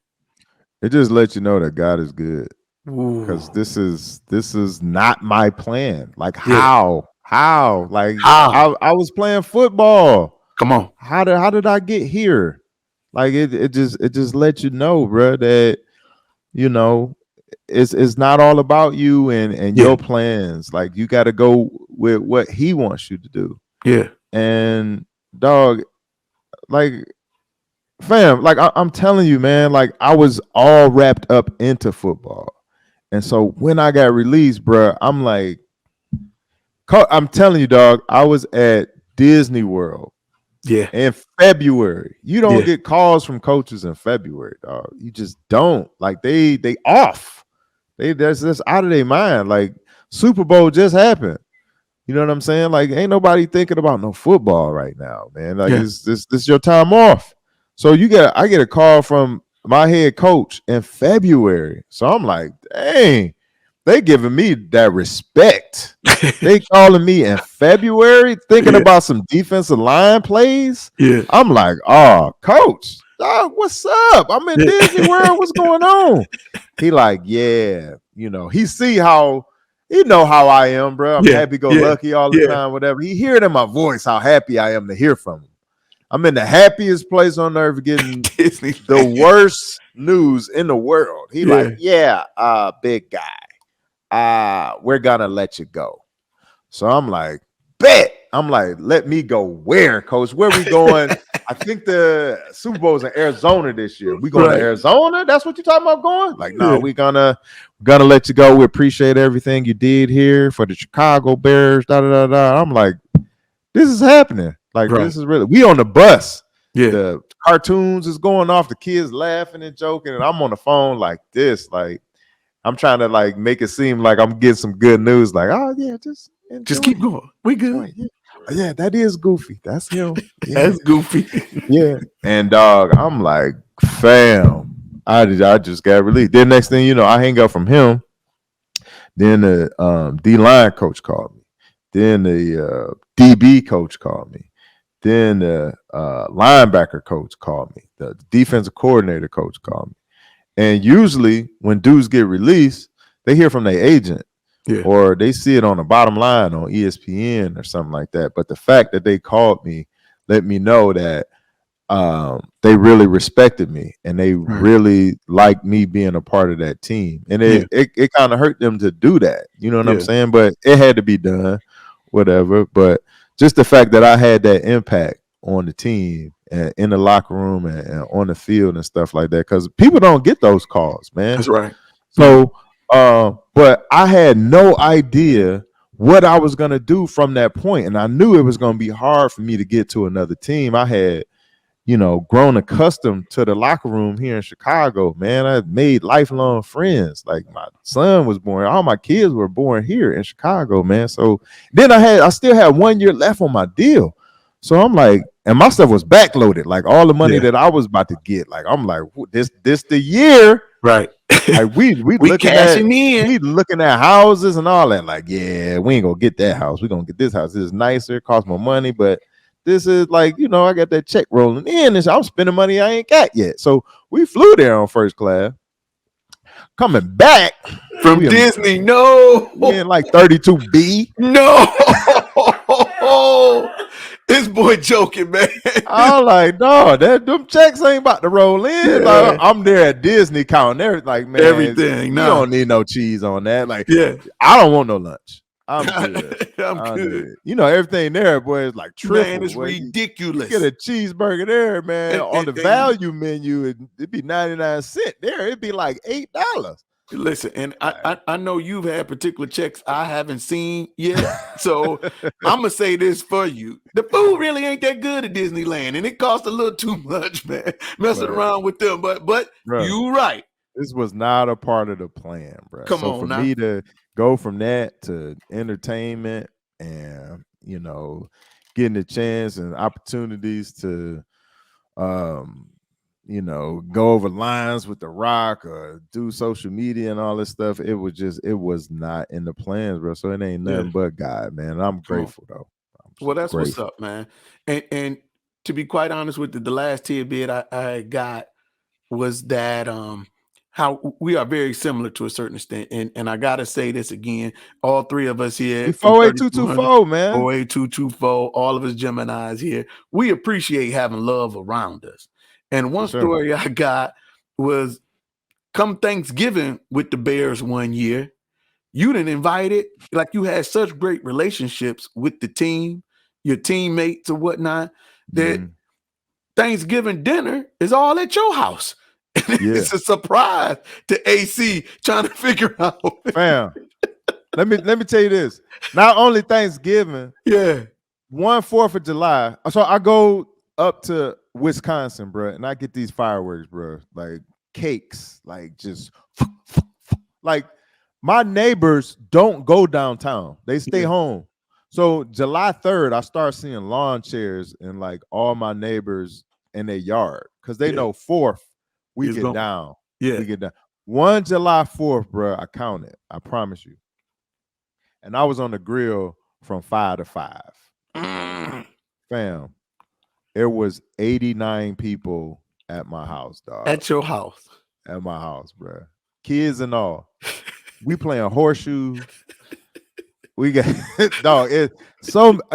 It just lets you know that God is good, because this is not my plan. Like how like I was playing football. Come on, how did I get here? Like it just lets you know, bro, that you know it's not all about you and your plans. Like you got to go with what He wants you to do. Yeah, and dog, like. Fam, like I'm telling you, man, like I was all wrapped up into football. And so when I got released, bro, I'm like, I'm telling you, dog, I was at Disney World in February. You don't get calls from coaches in February, dog. You just don't. Like they off. That's out of their mind. Like Super Bowl just happened. You know what I'm saying? Like ain't nobody thinking about no football right now, man. Like this your time off. So I get a call from my head coach in February. So I'm like, dang, they giving me that respect. They calling me in February, thinking about some defensive line plays. I'm like, oh, coach, dog, what's up? I'm in Disney World. What's going on? He like, yeah, you know, he see how, you know how I am, bro. I'm happy-go-lucky all the time, whatever. He hear it in my voice how happy I am to hear from him. I'm in the happiest place on earth getting the worst news in the world. He like, big guy, we're gonna let you go. So I'm like, bet. I'm like, let me go where, coach? Where we going? I think the Super Bowl is in Arizona this year. We going to Arizona? That's what you're talking about going? Like, no, we're gonna let you go. We appreciate everything you did here for the Chicago Bears. I'm like, this is happening. Like this is really, we on the bus. The cartoons is going off, the kids laughing and joking, and I'm on the phone like this, like I'm trying to like make it seem like I'm getting some good news. Like, oh yeah, just keep going. We good. Yeah, that is Goofy. That's him. Yeah. That's Goofy. Yeah. And dog, I'm like, fam, I just got released. Then next thing you know, I hang up from him. Then the D-line coach called me. Then the DB coach called me. Then the linebacker coach called me. The defensive coordinator coach called me. And usually when dudes get released, they hear from their agent. Yeah. Or they see it on the bottom line on ESPN or something like that. But the fact that they called me let me know that they really respected me and they really liked me being a part of that team. And it kind of hurt them to do that. You know what I'm saying? But it had to be done, whatever. But just the fact that I had that impact on the team and in the locker room and on the field and stuff like that, because people don't get those calls, man. That's right. So but I had no idea what I was going to do from that point. And I knew it was going to be hard for me to get to another team. I had, grown accustomed to the locker room here in Chicago, man. I made lifelong friends. Like my son was born. All my kids were born here in Chicago, man. So then I still had 1 year left on my deal. So I'm like, and my stuff was backloaded. Like all the money that I was about to get. Like, I'm like, this the year. Right. Like we looking cashing in. We looking at houses and all that. Like, yeah, we ain't gonna get that house. We're gonna get this house. This is nicer, costs more money, but this is like, I got that check rolling in, and I'm spending money I ain't got yet. So we flew there on first class. Coming back from Disney, no, we in like 32B. No, this boy joking, man. I'm like, no, them checks ain't about to roll in. Yeah. Like, I'm there at Disney counting everything. Like, man, everything. You don't need no cheese on that. Like, I don't want no lunch. I'm good. I'm good. Everything there, boy, is like triple. Man, it's ridiculous. You get a cheeseburger there, man. On the value menu, it'd be 99 cents. There, it'd be like $8. Listen, and I know you've had particular checks I haven't seen yet. So I'm gonna say this for you. The food really ain't that good at Disneyland, and it costs a little too much, man. Messing around with them. But you're right. This was not a part of the plan, bro. Come on, for now. me to go from that to entertainment and getting a chance and opportunities to go over lines with The Rock or do social media and all this stuff, it was not in the plans, bro. So it ain't nothing but God, man. I'm grateful though. Well, that's what's up, man. And to be quite honest with you, the last tidbit I got was that how we are very similar to a certain extent. And I gotta say this again, all three of us here. 48224, man. 48224, all of us Geminis here. We appreciate having love around us. And one story I got was come Thanksgiving with the Bears one year, you didn't invite it. Like you had such great relationships with the team, your teammates or whatnot, that Thanksgiving dinner is all at your house. It's a surprise to AC trying to figure out. Fam, let me tell you this. Not only Thanksgiving, 4th of July. So I go up to Wisconsin, bro, and I get these fireworks, bro, like cakes, like just like my neighbors don't go downtown; they stay home. So July 3rd, I start seeing lawn chairs and like all my neighbors in their yard because they know 4th we get down. We get down. 1 July 4th, bro. I counted. I promise you. And I was on the grill from 5 to 5. Fam. There was 89 people at my house, dog. At your house. At my house, bro. Kids and all. We playing horseshoes. We got dog.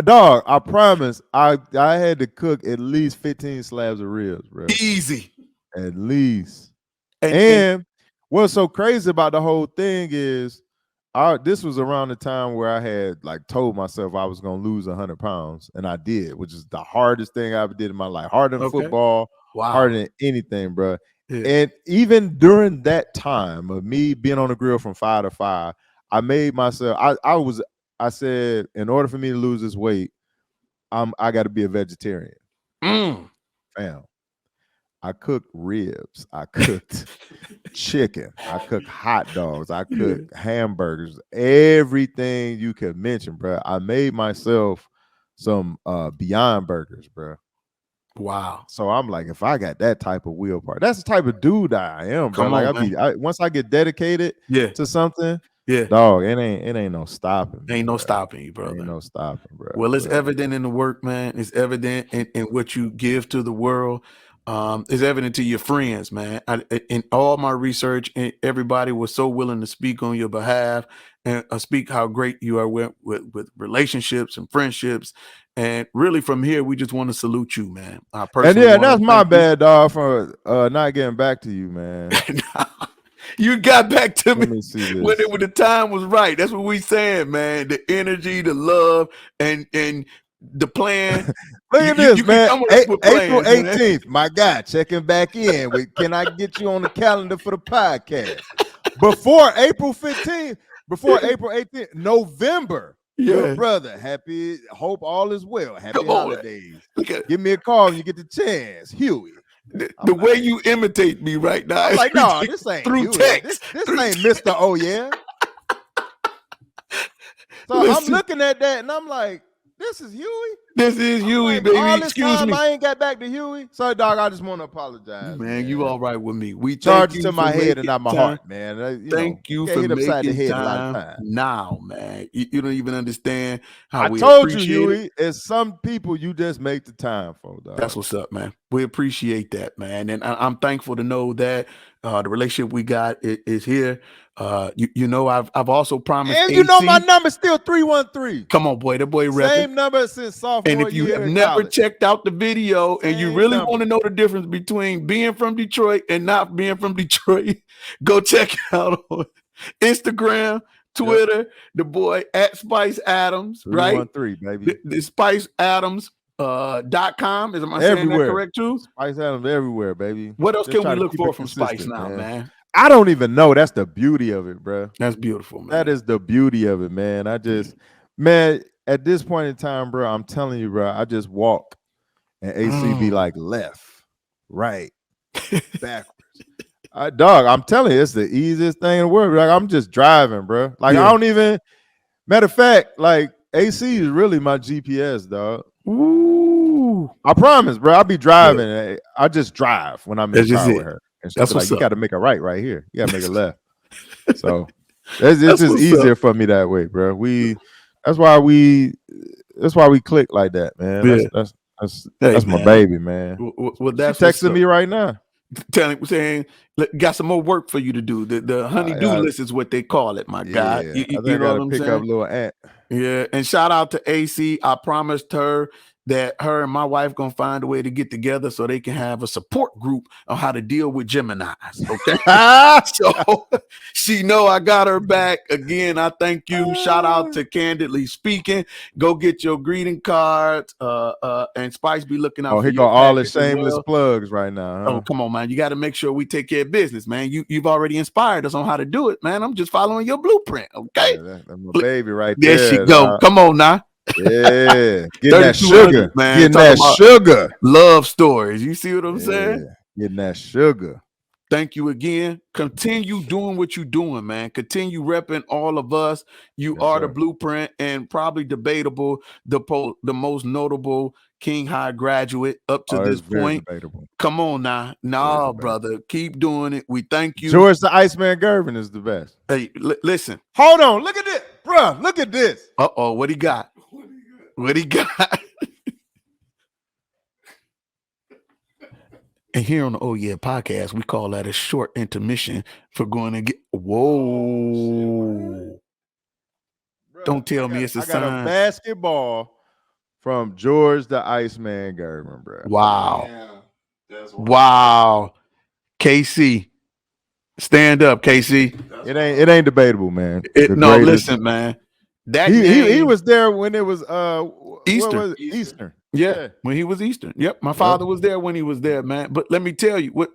Dog, I promise I had to cook at least 15 slabs of ribs, bro. Easy. At least. And what's so crazy about the whole thing is this was around the time where I had like told myself I was gonna lose 100 pounds, and I did, which is the hardest thing I ever did in my life. Harder than football, harder than anything, bro. Yeah. And even during that time of me being on the grill from 5 to 5, I made myself. I said, in order for me to lose this weight, I got to be a vegetarian. Fam. I cooked ribs. I cooked chicken. I cooked hot dogs. I cooked hamburgers. Everything you could mention, bro. I made myself some Beyond Burgers, bro. Wow. So I'm like, if I got that type of wheel part, that's the type of dude I am, bro. Come Like on, once I get dedicated Yeah. to something, Yeah. dog, it ain't no stopping. Ain't no bro. stopping you, brother. Ain't no stopping, bro. Well, it's But, evident in the work, man. It's evident in what you give to the world. It's evident to your friends, man. In all my research, everybody was so willing to speak on your behalf and speak how great you are with relationships and friendships. And really, from here, we just want to salute you, man. I and personally yeah, wanna that's my thank you. bad, dog, for not getting back to you, man. You got back to Let me me see when this. the time was right. That's what we saying, man. The energy, the love, and the plan. Look at this, you man. can come up with April plans, man. 18th, my guy, checking back in. Can I get you on the calendar for the podcast? Before April 15th, before April 18th, November. Your brother, hope all is well. Happy Come on, holidays. Look at Give me a call when you get the chance. Huey. the way you imitate me right now. I'm like, no, this ain't through Huey. text. This ain't Mr. Oh yeah. So Listen. I'm looking at that and I'm like, this is Huey. This is Huey, Like, baby. all this Excuse time me. I ain't got back to Huey. Sorry, dog. I just want to apologize. Man, you all right with me. We Charge thank you to my for head and making not my time. heart, man. Thank you get for hit upside the making head a lot of time times. now, man. You don't even understand how I we told you, appreciate it. Huey, it's some people you just make the time for, dog. That's what's up, man. We appreciate that, man. And I'm thankful to know that the relationship we got is here. You know, I've also promised And you know AC. my number's still 313. Come on, boy. That boy repping. Same number since sophomore And if you year have in never college. checked out the video and you Same really number. want to know the difference between being from Detroit and not being from Detroit, go check it out on Instagram, Twitter, the boy at Spice Adams, right? 313, baby. The Spice Adams .com. Am I saying that correct too? Spice Adams everywhere, baby. What else Just can try we to look keep for it from Spice consistent, now, man? I don't even know. That's the beauty of it, bro. That's beautiful, man. That is the beauty of it, man. Man, at this point in time, bro, I'm telling you, bro, I just walk and AC be like left, right, backwards. Dog, I'm telling you, it's the easiest thing in the world. Like, I'm just driving, bro. Like, I don't even, matter of fact, like, AC is really my GPS, dog. Ooh. I promise, bro. I'll be driving. I just drive when I'm in the car with her. And she'll be like, you got to make a right here. You got to make a left. So it's just easier for me that way, bro. That's why we click like that, man. That's my baby, man. Well, that's she texting me right now. Saying, got some more work for you to do. The honey-do list is what they call it, my guy. Yeah, you I know what I'm pick saying? up little Ant. Yeah, and shout out to AC. I promised her that her and my wife gonna find a way to get together so they can have a support group on how to deal with Geminis. Okay, so she know I got her back. Again, I thank you. Shout out to Candidly Speaking. Go get your greeting cards. And Spice be looking out. Oh, here go all the shameless plugs right now. Huh? Oh, come on, man. You got to make sure we take care of business, man. You've already inspired us on how to do it, man. I'm just following your blueprint. Okay, that's my baby right there. There she go. Come on now. Yeah, getting that sugar, man. getting that sugar. Love stories. You see what I'm saying? Getting that sugar. Thank you again. Continue doing what you're doing, man. Continue repping all of us. You are the blueprint and probably debatable the most notable King High graduate up to this point. Debatable. Come on now. Nah, brother. Keep doing it. We thank you. George the Iceman Gervin is the best. Hey, listen. Hold on. Look at this. Bruh, look at this. Uh-oh. What he got? What he got? And here on the Oh Yeah podcast, we call that a short intermission for going to get. Whoa! Bruh, don't tell me it's a sign. I got a basketball from George the Iceman Gervin, bro. Wow! Yeah, wow! KC, stand up, KC. It ain't debatable, man. Listen, man. That he was there when it was Eastern. Eastern. Yeah, when he was Eastern. Yep, my father was there when he was there, man. But let me tell you, what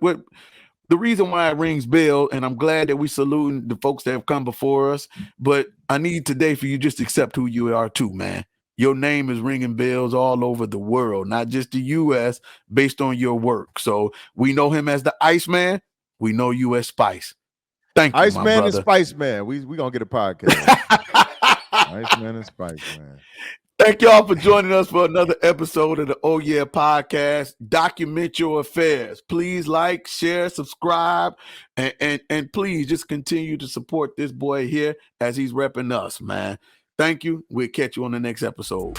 the reason why it rings bell, and I'm glad that we saluting the folks that have come before us. But I need today for you just to accept who you are too, man. Your name is ringing bells all over the world, not just the U.S., based on your work. So we know him as the Iceman. We know you as Spice. Thank you, my Iceman and brother. Spice Man. We gonna get a podcast. Iceman and Spice Man. Thank y'all for joining us for another episode of the Oh Yeah Podcast. Document your affairs. Please like, share, subscribe, and please just continue to support this boy here as he's repping us, man. Thank you. We'll catch you on the next episode.